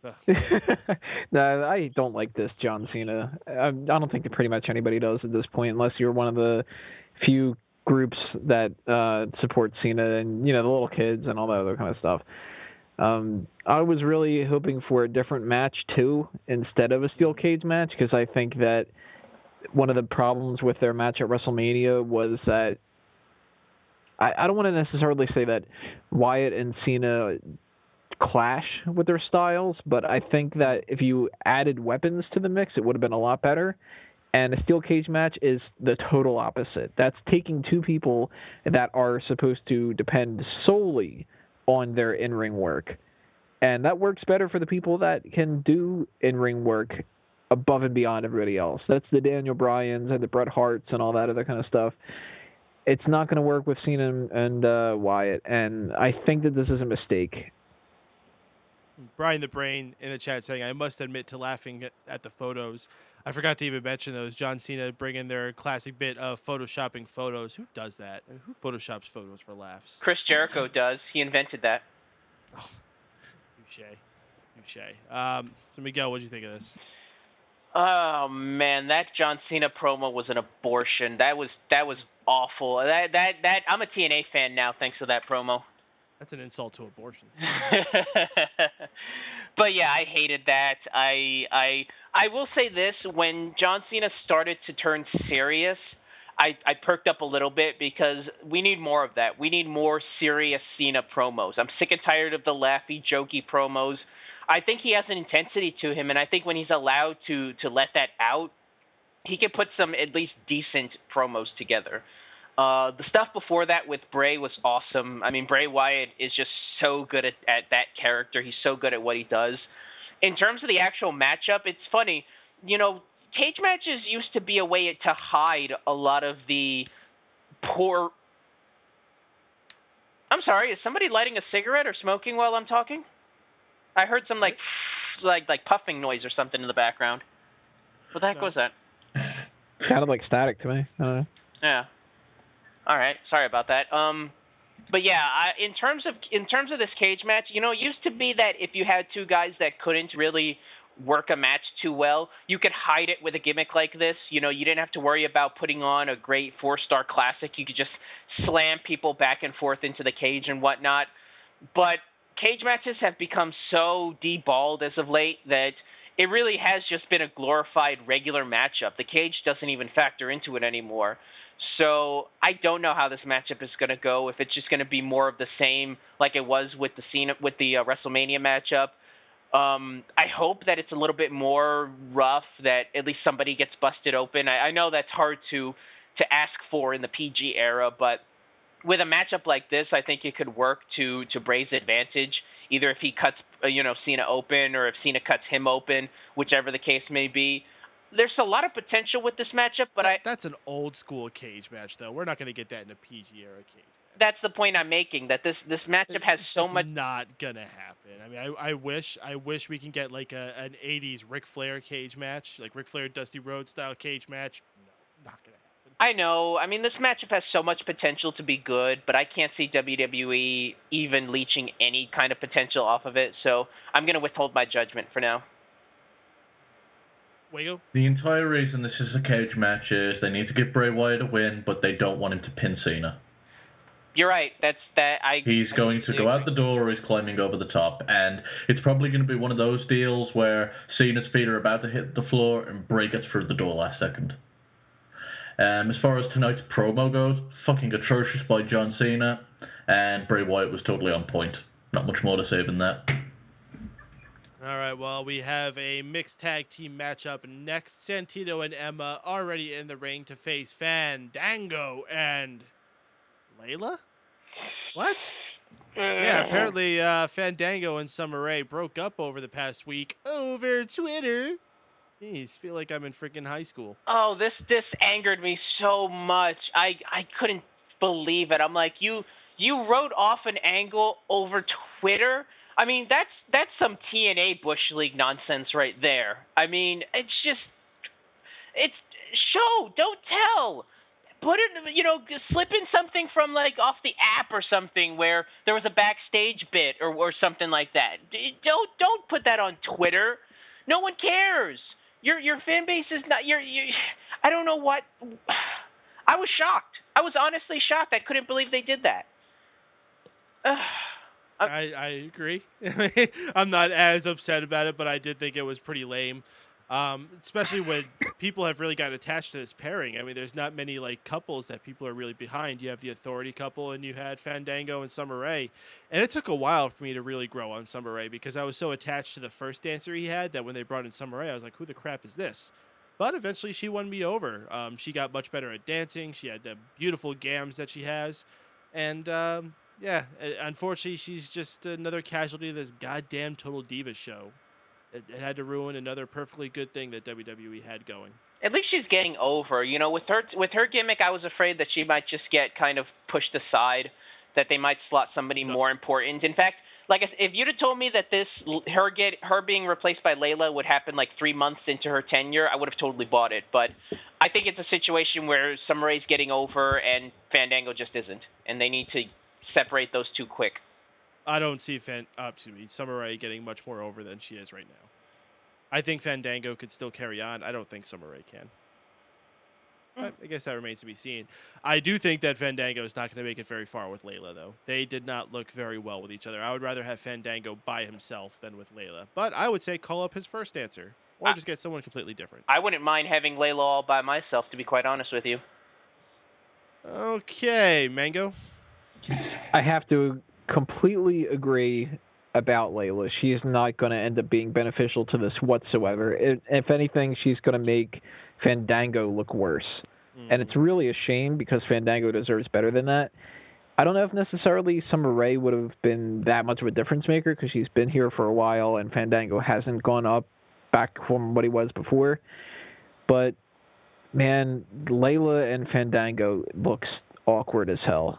Ugh. No, I don't like this John Cena. I don't think that pretty much anybody does at this point, unless you're one of the few groups that support Cena and, the little kids and all that other kind of stuff. I was really hoping for a different match, too, instead of a steel cage match, because I think that one of the problems with their match at WrestleMania was that I don't want to necessarily say that Wyatt and Cena clash with their styles, but I think that if you added weapons to the mix, it would have been a lot better. And a steel cage match is the total opposite. That's taking two people that are supposed to depend solely on their in-ring work. And that works better for the people that can do in-ring work above and beyond everybody else. That's the Daniel Bryans and the Bret Harts and all that other kind of stuff. It's not going to work with Cena and Wyatt, and I think that this is a mistake. Brian the Brain in the chat saying, I must admit to laughing at the photos. I forgot to even mention those. John Cena bringing their classic bit of photoshopping photos. Who does that? Who photoshops photos for laughs? Chris Jericho does. He invented that. Oh, touche. So Miguel, what did you think of this? Oh man, that John Cena promo was an abortion. That was awful. That I'm a TNA fan now thanks to that promo. That's an insult to abortions. But yeah, I hated that. I will say this: when John Cena started to turn serious, I perked up a little bit because we need more of that. We need more serious Cena promos. I'm sick and tired of the laughy, jokey promos. I think he has an intensity to him, and I think when he's allowed to let that out, he can put some at least decent promos together. The stuff before that with Bray was awesome. I mean, Bray Wyatt is just so good at that character. He's so good at what he does. In terms of the actual matchup, it's funny. Cage matches used to be a way to hide a lot of the poor... I'm sorry, is somebody lighting a cigarette or smoking while I'm talking? I heard some like puffing noise or something in the background. What the heck was that? Sounded like static to me. Yeah. All right. Sorry about that. But yeah, in terms of this cage match, it used to be that if you had two guys that couldn't really work a match too well, you could hide it with a gimmick like this. You didn't have to worry about putting on a great 4-star classic. You could just slam people back and forth into the cage and whatnot. But cage matches have become so deballed as of late that it really has just been a glorified regular matchup. The cage doesn't even factor into it anymore. So I don't know how this matchup is going to go. If it's just going to be more of the same, like it was with the WrestleMania matchup. I hope that it's a little bit more rough, that at least somebody gets busted open. I know that's hard to ask for in the PG era, but with a matchup like this, I think it could work to Bray's advantage. Either if he cuts Cena open, or if Cena cuts him open, whichever the case may be. There's a lot of potential with this matchup, but that's an old school cage match, though. We're not going to get that in a PG era cage match. That's the point I'm making. That this matchup has it's so just much. Not gonna happen. I mean, I wish we can get like an '80s Ric Flair cage match, like Ric Flair Dusty Rhodes style cage match. No, not gonna happen. I know. I mean, this matchup has so much potential to be good, but I can't see WWE even leeching any kind of potential off of it. So I'm gonna withhold my judgment for now. Wago? The entire reason this is a cage match is they need to give Bray Wyatt a win, but they don't want him to pin Cena. You're right. He's going to go out the door, or he's climbing over the top, and it's probably going to be one of those deals where Cena's feet are about to hit the floor and Bray gets through the door last second. As far as tonight's promo goes, fucking atrocious by John Cena, and Bray Wyatt was totally on point. Not much more to say than that. All right, well, we have a mixed tag team matchup next. Santino and Emma already in the ring to face Fandango and Layla? What? Yeah, apparently Fandango and Summer Rae broke up over the past week over Twitter. Jeez, feel like I'm in freaking high school. Oh, this angered me so much. I couldn't believe it. I'm like, you wrote off an angle over Twitter? I mean, that's some TNA Bush League nonsense right there. I mean, it's show, don't tell. Put it, slip in something from like off the app or something where there was a backstage bit or something like that. Don't put that on Twitter. No one cares. Your fan base is not. I don't know what. I was shocked. I was honestly shocked. I couldn't believe they did that. I agree. I'm not as upset about it, but I did think it was pretty lame. Especially when people have really got attached to this pairing. I mean, there's not many like couples that people are really behind. You have the Authority couple, and you had Fandango and Summer Rae, and it took a while for me to really grow on Summer Rae because I was so attached to the first dancer he had that when they brought in Summer Rae, I was like, who the crap is this? But eventually, she won me over. She got much better at dancing. She had the beautiful gams that she has, and yeah, unfortunately, she's just another casualty of this goddamn Total Divas show. It had to ruin another perfectly good thing that WWE had going. At least she's getting over. With her gimmick, I was afraid that she might just get kind of pushed aside, that they might slot somebody more important. In fact, if you'd have told me that her being replaced by Layla would happen like 3 months into her tenure, I would have totally bought it. But I think it's a situation where Summer Rae's getting over and Fandango just isn't, and they need to separate those two quick. I don't see Summer Rae getting much more over than she is right now. I think Fandango could still carry on. I don't think Summer Rae can. But I guess that remains to be seen. I do think that Fandango is not going to make it very far with Layla, though. They did not look very well with each other. I would rather have Fandango by himself than with Layla. But I would say call up his first dancer, or just get someone completely different. I wouldn't mind having Layla all by myself, to be quite honest with you. Okay, Mango. I have to completely agree about Layla. She's not going to end up being beneficial to this whatsoever. If anything, she's going to make Fandango look worse. And it's really a shame because Fandango deserves better than that. I don't know if necessarily Summer Rae would have been that much of a difference maker because she's been here for a while and Fandango hasn't gone up back from what he was before. But, man, Layla and Fandango looks awkward as hell.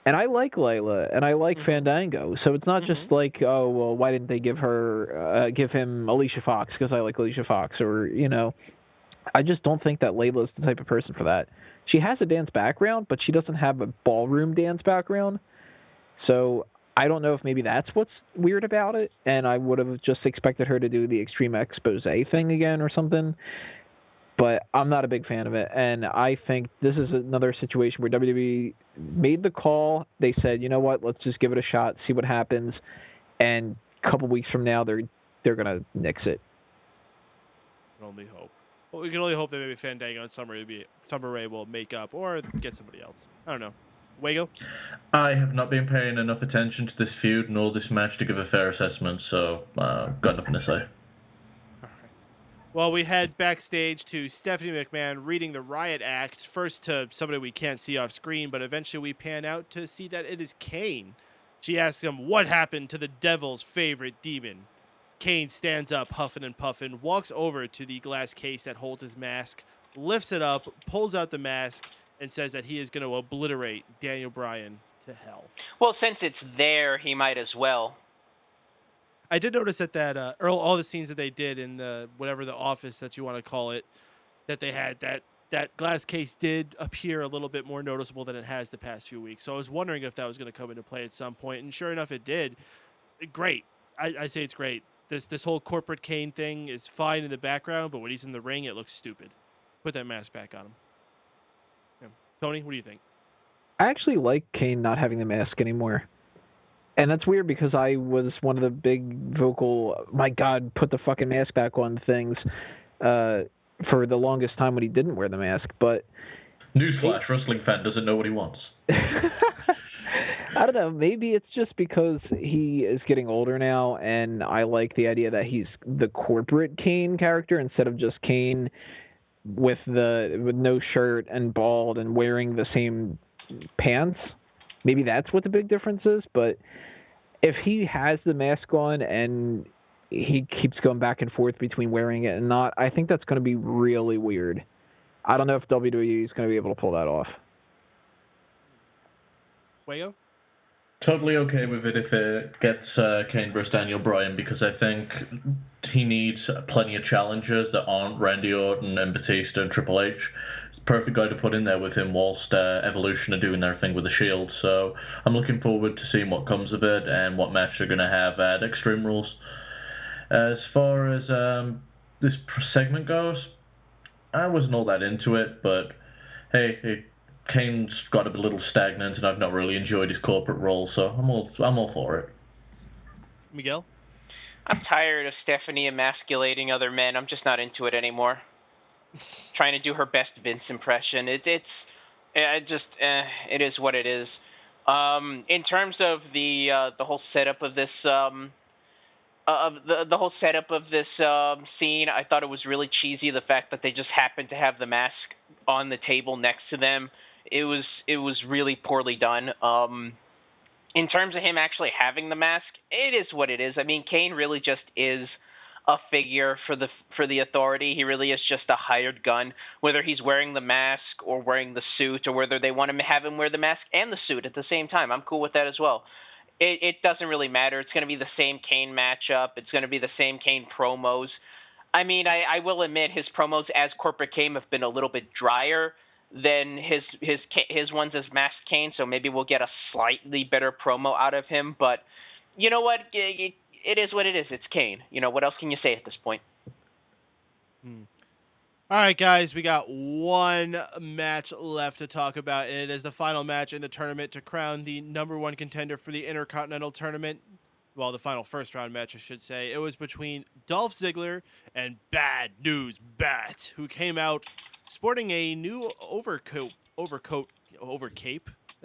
And I like Layla, and I like Fandango, so it's not just like, oh, well, why didn't they give him Alicia Fox because I like Alicia Fox, or, I just don't think that Layla's the type of person for that. She has a dance background, but she doesn't have a ballroom dance background, so I don't know if maybe that's what's weird about it, and I would have just expected her to do the Extreme Expose thing again or something. But I'm not a big fan of it, and I think this is another situation where WWE made the call. They said, you know what, let's just give it a shot, see what happens, and a couple weeks from now, they're going to nix it. Can only hope. Well, we can only hope that maybe Fandango and Summer Rae will make up or get somebody else. I don't know. Wago? I have not been paying enough attention to this feud nor this match to give a fair assessment, so got nothing to say. Well, we head backstage to Stephanie McMahon reading the Riot Act, first to somebody we can't see off screen, but eventually we pan out to see that it is Kane. She asks him what happened to the devil's favorite demon. Kane stands up, huffing and puffing, walks over to the glass case that holds his mask, lifts it up, pulls out the mask, and says that he is going to obliterate Daniel Bryan to hell. Well, since it's there, he might as well. I did notice that all the scenes that they did in the whatever the office that you want to call it, that they had that glass case did appear a little bit more noticeable than it has the past few weeks. So I was wondering if that was going to come into play at some point, and sure enough, it did. Great, I say it's great. This whole corporate Kane thing is fine in the background, but when he's in the ring, it looks stupid. Put that mask back on him. Yeah. Tony, what do you think? I actually like Kane not having the mask anymore. And that's weird because I was one of the big vocal, my God, put the fucking mask back on things for the longest time when he didn't wear the mask. But newsflash, wrestling fan doesn't know what he wants. I don't know. Maybe it's just because he is getting older now, and I like the idea that he's the corporate Kane character instead of just Kane with no shirt and bald and wearing the same pants. Maybe that's what the big difference is, but if he has the mask on and he keeps going back and forth between wearing it and not. I think that's going to be really weird. I don't know if WWE is going to be able to pull that off. Wago? Totally okay with it if it gets Kane versus Daniel Bryan, because I think he needs plenty of challengers that aren't Randy Orton and Batista and Triple H. It's the perfect guy to put in there with him whilst Evolution are doing their thing with the Shield. So I'm looking forward to seeing what comes of it and what match they're going to have at Extreme Rules. As far as this segment goes, I wasn't all that into it, but hey, Kane's got a little stagnant, and I've not really enjoyed his corporate role, so I'm all for it. Miguel? I'm tired of Stephanie emasculating other men. I'm just not into it anymore. Trying to do her best Vince impression. It is what it is. In terms of the whole setup of this the whole setup of this scene, I thought it was really cheesy. The fact that they just happened to have the mask on the table next to them, it was really poorly done. In terms of him actually having the mask, it is what it is. I mean, Kane really just is a figure for the Authority. He really is just a hired gun, whether he's wearing the mask or wearing the suit, or whether they want to have him wear the mask and the suit at the same time. I'm cool with that as well. It doesn't really matter. It's going to be the same Kane matchup. It's going to be the same Kane promos. I mean, I will admit his promos as Corporate Kane have been a little bit drier than his ones as Masked Kane, so maybe we'll get a slightly better promo out of him. But you know what? It is what it is. It's Kane. You know, what else can you say at this point? All right, guys, we got one match left to talk about, and it is the final match in the tournament to crown the #1 contender for the Intercontinental Tournament. Well, the final first-round match, I should say. It was between Dolph Ziggler and Bad News Barrett, who came out sporting a new overcape,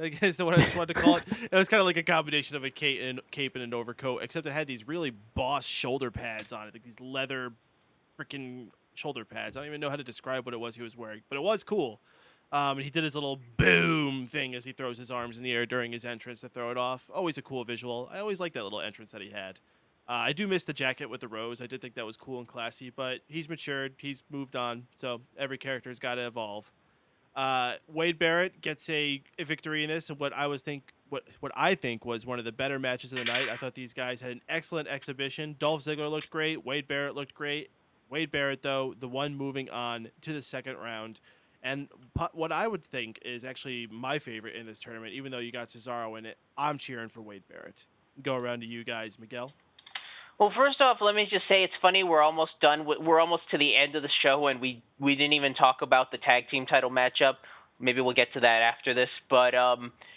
I guess is what I just wanted to call it. It was kind of like a combination of a cape and an overcoat, except it had these really boss shoulder pads on it, like these leather freaking shoulder pads. I don't even know how to describe what it was he was wearing, but it was cool. And he did his little boom thing as he throws his arms in the air during his entrance to throw it off. Always a cool visual. I always liked that little entrance that he had. I do miss the jacket with the rose. I did think that was cool and classy, but he's matured. He's moved on, so every character's got to evolve. Wade Barrett gets a victory in this, and what I think was one of the better matches of the night. I thought these guys had an excellent exhibition. Dolph Ziggler looked great. Wade Barrett looked great. Wade Barrett, though, the one moving on to the second round. And what I would think is actually my favorite in this tournament, even though you got Cesaro in it, I'm cheering for Wade Barrett. Go around to you guys. Miguel? Well, first off, let me just say it's funny. We're almost done. We're almost to the end of the show, and we didn't even talk about the tag team title matchup. Maybe we'll get to that after this. But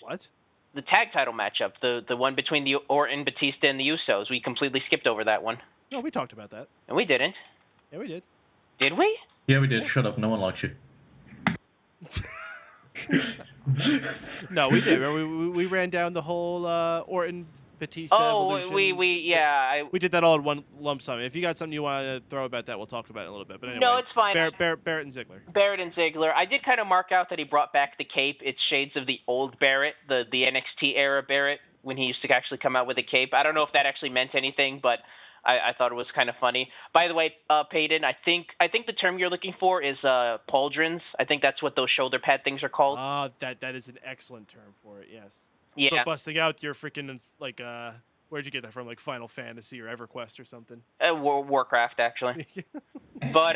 what? The tag title matchup, the one between the Orton, Batista, and the Usos. We completely skipped over that one. No, we talked about that. And we didn't. Yeah, we did. Did we? Yeah, we did. Shut up. No one likes you. No, we did. We ran down the whole Orton Batista evolution. We did that all in one lump sum. If you got something you want to throw about that, we'll talk about it in a little bit. But anyway, no, it's fine. Barrett and Ziggler. Barrett and Ziggler. I did kind of mark out that he brought back the cape. It's shades of the old Barrett, the NXT era Barrett, when he used to actually come out with a cape. I don't know if that actually meant anything, but I thought it was kind of funny. By the way, Paden, I think the term you're looking for is pauldrons. I think that's what those shoulder pad things are called. That is an excellent term for it. Yes. Yeah. But busting out your freaking where'd you get that from? Like Final Fantasy or EverQuest or something? Warcraft, actually. But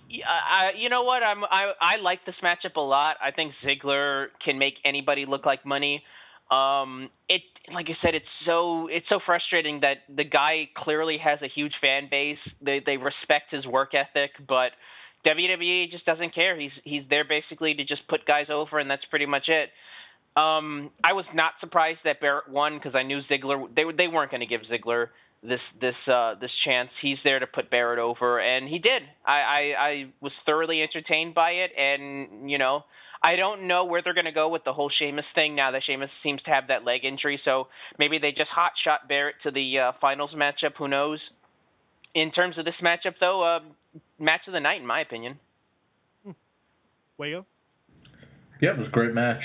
you know what? I like this matchup a lot. I think Ziggler can make anybody look like money. Like I said, it's so frustrating that the guy clearly has a huge fan base. They respect his work ethic, but WWE just doesn't care. He's there basically to just put guys over, and that's pretty much it. I was not surprised that Barrett won because I knew Ziggler. They weren't going to give Ziggler this chance. He's there to put Barrett over, and he did. I was thoroughly entertained by it, and you know, I don't know where they're going to go with the whole Sheamus thing now that Sheamus seems to have that leg injury. So maybe they just hot shot Barrett to the finals matchup. Who knows? In terms of this matchup, though, match of the night in my opinion. Wago? Yeah, it was a great match.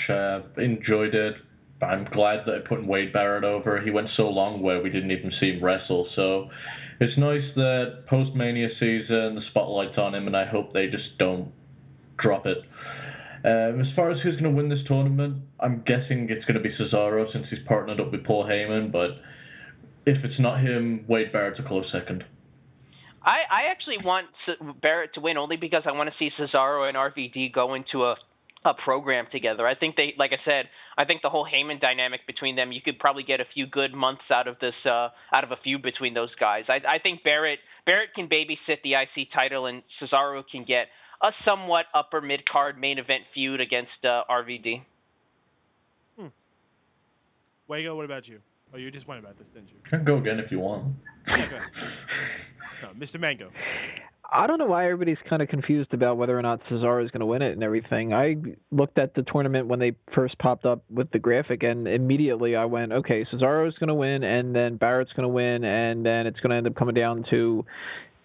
Enjoyed it. I'm glad that they're putting Wade Barrett over. He went so long where we didn't even see him wrestle. So it's nice that post-Mania season, the spotlight's on him, and I hope they just don't drop it. As far as who's going to win this tournament, I'm guessing it's going to be Cesaro since he's partnered up with Paul Heyman, but if it's not him, Wade Barrett's a close second. I actually want Barrett to win only because I want to see Cesaro and RVD go into a program together. I think they, like I said, I think the whole Heyman dynamic between them, you could probably get a few good months out of this, out of a feud between those guys. I think Barrett can babysit the IC title, and Cesaro can get a somewhat upper mid-card main event feud against RVD. Wago, what about you? Oh, you just went about this, didn't you? You can go again if you want. Yeah, go ahead. No, Mr. Mango. I don't know why everybody's kind of confused about whether or not Cesaro is going to win it and everything. I looked at the tournament when they first popped up with the graphic, and immediately I went, okay, Cesaro's going to win, and then Barrett's going to win, and then it's going to end up coming down to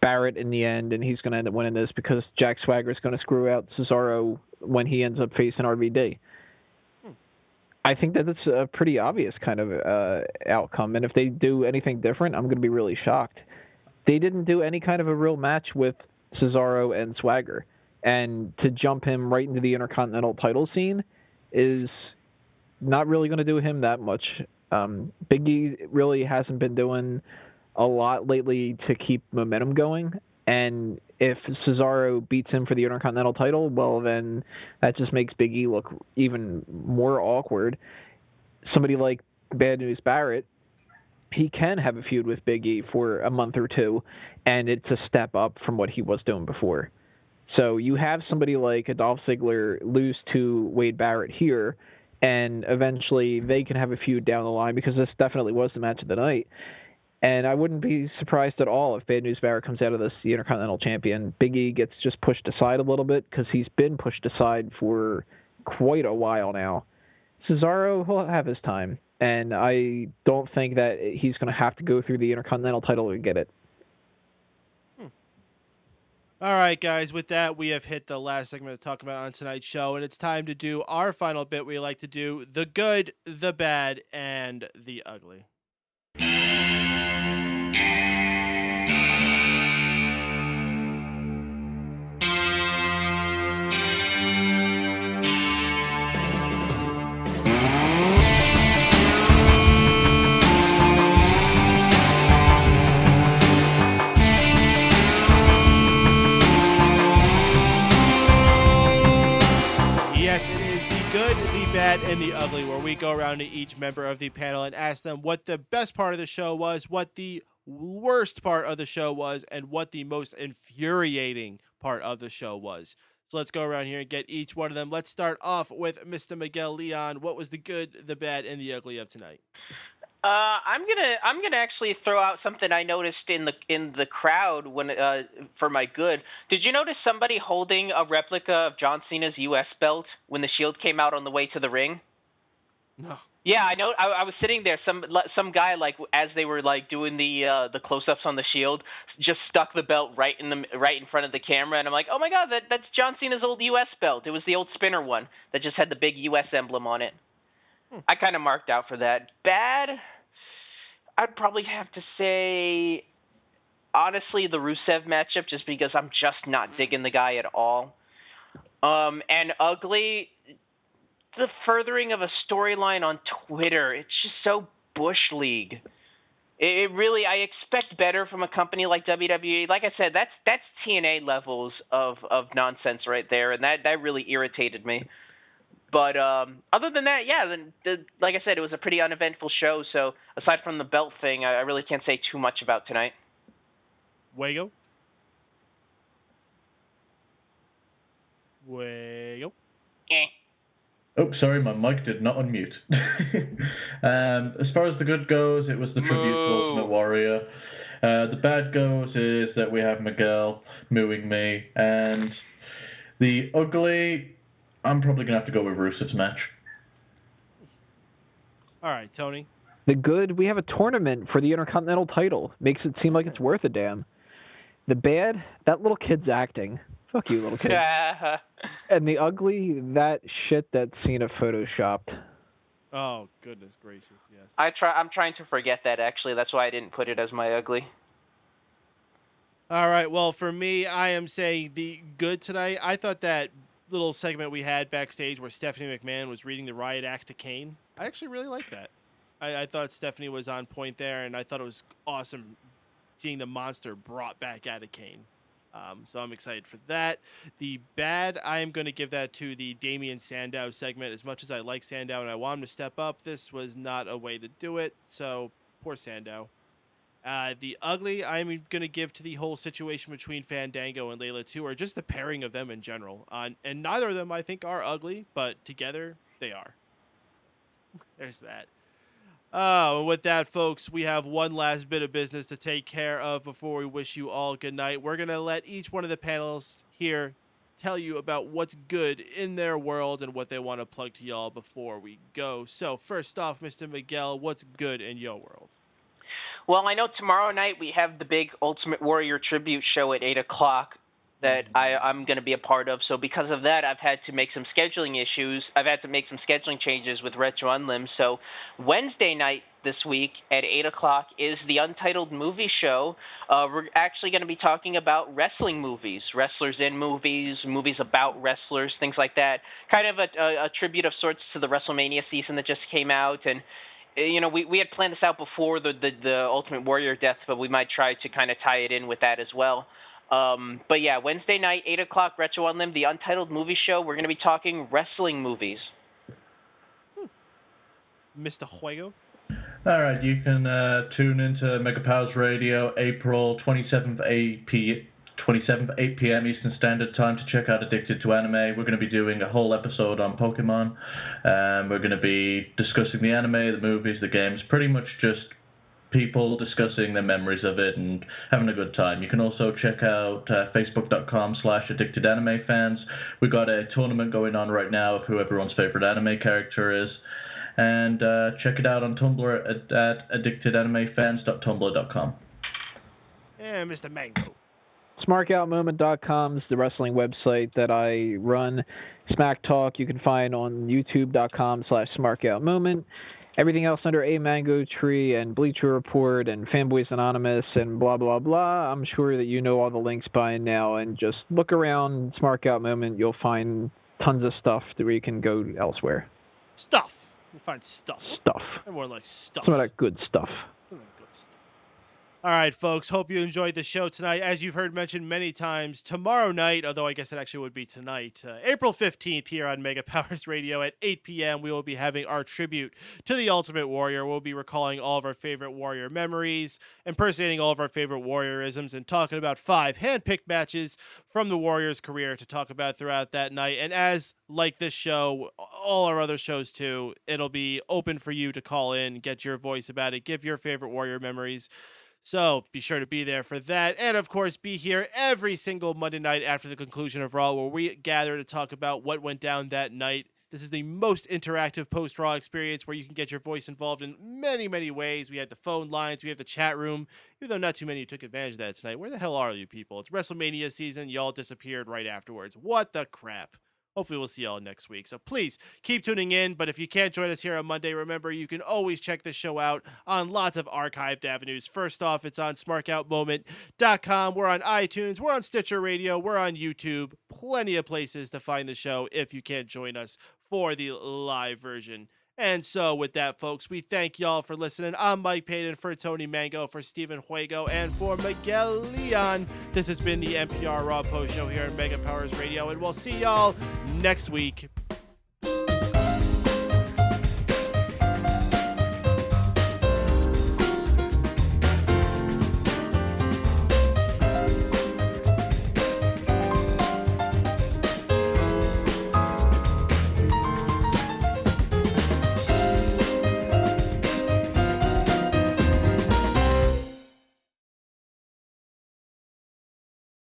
Barrett in the end, and he's going to end up winning this because Jack Swagger's going to screw out Cesaro when he ends up facing RVD. I think that it's a pretty obvious kind of outcome, and if they do anything different, I'm going to be really shocked. They didn't do any kind of a real match with Cesaro and Swagger, and to jump him right into the Intercontinental title scene is not really going to do him that much. Big E really hasn't been doing a lot lately to keep momentum going, and if Cesaro beats him for the Intercontinental title, well, then that just makes Big E look even more awkward. Somebody like Bad News Barrett, he can have a feud with Big E for a month or two, and it's a step up from what he was doing before. So you have somebody like Dolph Ziggler lose to Wade Barrett here, and eventually they can have a feud down the line because this definitely was the match of the night. And I wouldn't be surprised at all if Bad News Barrett comes out of this the Intercontinental Champion. Big E gets just pushed aside a little bit because he's been pushed aside for quite a while now. Cesaro will have his time, and I don't think that he's going to have to go through the Intercontinental title to get it. All right, guys, with that, we have hit the last segment to talk about on tonight's show, and it's time to do our final bit we like to do, the good, the bad, and the ugly. Yes, it is the good, the bad, and the ugly, where we go around to each member of the panel and ask them what the best part of the show was, what the worst part of the show was, and what the most infuriating part of the show was. So let's go around here and get each one of them. Let's start off with Mr. Miguel Leon. What was the good, the bad, and the ugly of tonight? I'm gonna actually throw out something I noticed in the crowd when for my good. Did you notice somebody holding a replica of John Cena's U.S. belt when the Shield came out on the way to the ring? No. Yeah, I know. I was sitting there. Some guy, like, as they were like doing the close-ups on the Shield, just stuck the belt right in front of the camera, and I'm like, oh my God, that's John Cena's old U.S. belt. It was the old spinner one that just had the big U.S. emblem on it. I kind of marked out for that. Bad, I'd probably have to say, honestly, the Rusev matchup, just because I'm just not digging the guy at all. And ugly, the furthering of a storyline on Twitter. It's just so Bush League. It really, I expect better from a company like WWE. Like I said, that's TNA levels of nonsense right there, and that really irritated me. But other than that, yeah, like I said, it was a pretty uneventful show. So aside from the belt thing, I really can't say too much about tonight. Wago? Wago? Oh, sorry, my mic did not unmute. As far as the good goes, it was the tribute to Ultimate Warrior. The bad goes is that we have Miguel mooing me. And the ugly, I'm probably going to have to go with Rusev's match. All right, Tony. The good, we have a tournament for the Intercontinental title. Makes it seem like it's worth a damn. The bad, that little kid's acting. Fuck you, little kid. And the ugly, that shit that Cena photoshopped. Oh, goodness gracious, yes. I'm trying to forget that, actually. That's why I didn't put it as my ugly. All right, well, for me, I am saying the good tonight. I thought that little segment we had backstage where Stephanie McMahon was reading the riot act to Kane, I actually really liked that. I thought Stephanie was on point there, and I thought it was awesome seeing the monster brought back out of Kane. So I'm excited for that. The bad, I am going to give that to the Damian Sandow segment. As much as I like Sandow and I want him to step up, this was not a way to do it. So poor Sandow. The ugly, I'm going to give to the whole situation between Fandango and Layla too, or just the pairing of them in general. And neither of them, I think, are ugly, but together they are. There's that. And with that, folks, we have one last bit of business to take care of before we wish you all good night. We're going to let each one of the panelists here tell you about what's good in their world and what they want to plug to y'all before we go. So first off, Mr. Miguel, what's good in your world? Well, I know tomorrow night we have the big Ultimate Warrior tribute show at 8 o'clock that I'm going to be a part of. So because of that, I've had to make some scheduling issues. I've had to make some scheduling changes with Retro Unlim. So Wednesday night this week at 8 o'clock is the Untitled Movie Show. We're actually going to be talking about wrestling movies, wrestlers in movies, movies about wrestlers, things like that. Kind of a tribute of sorts to the WrestleMania season that just came out. And you know, we had planned this out before the Ultimate Warrior death, but we might try to kind of tie it in with that as well. But yeah, Wednesday night, 8 o'clock, Retro Unlim, the Untitled Movie Show. We're going to be talking wrestling movies. Mr. Wago? All right, you can tune into Mega Powers Radio April 27th, 8 p.m. Eastern Standard Time to check out Addicted to Anime. We're going to be doing a whole episode on Pokemon. We're going to be discussing the anime, the movies, the games, pretty much just people discussing their memories of it and having a good time. You can also check out facebook.com/addictedanimefans. We've got a tournament going on right now of who everyone's favorite anime character is. And check it out on Tumblr at addictedanimefans.tumblr.com. And Mr. Mango. SmarkoutMoment.com is the wrestling website that I run. Smack Talk you can find on youtube.com/SmarkoutMoment. Everything else under A Mango Tree and Bleacher Report and Fanboys Anonymous and blah, blah, blah. I'm sure that you know all the links by now. And just look around Smark Out Moment. You'll find tons of stuff where you can go elsewhere. Stuff. You'll find stuff. Stuff. Everyone likes stuff. Some of that good stuff. All right, folks. Hope you enjoyed the show tonight. As you've heard mentioned many times, tomorrow night, although I guess it actually would be tonight, April 15th here on Mega Powers Radio at 8 p.m., we will be having our tribute to the Ultimate Warrior. We'll be recalling all of our favorite Warrior memories, impersonating all of our favorite Warriorisms, and talking about 5 hand-picked matches from the Warrior's career to talk about throughout that night. And as, like this show, all our other shows too, it'll be open for you to call in, get your voice about it, give your favorite Warrior memories. So be sure to be there for that. And, of course, be here every single Monday night after the conclusion of Raw, where we gather to talk about what went down that night. This is the most interactive post-Raw experience where you can get your voice involved in many, many ways. We had the phone lines. We have the chat room. Even though not too many took advantage of that tonight. Where the hell are you people? It's WrestleMania season. Y'all disappeared right afterwards. What the crap? Hopefully we'll see y'all next week. So please keep tuning in. But if you can't join us here on Monday, remember you can always check the show out on lots of archived avenues. First off, it's on smarkoutmoment.com. We're on iTunes. We're on Stitcher Radio. We're on YouTube. Plenty of places to find the show if you can't join us for the live version. And so with that, folks, we thank y'all for listening. I'm Mike Paden, for Tony Mango, for Stephen Wago, and for Miguel Leon. This has been the MPR Raw Post Show here on Mega Powers Radio, and we'll see y'all next week.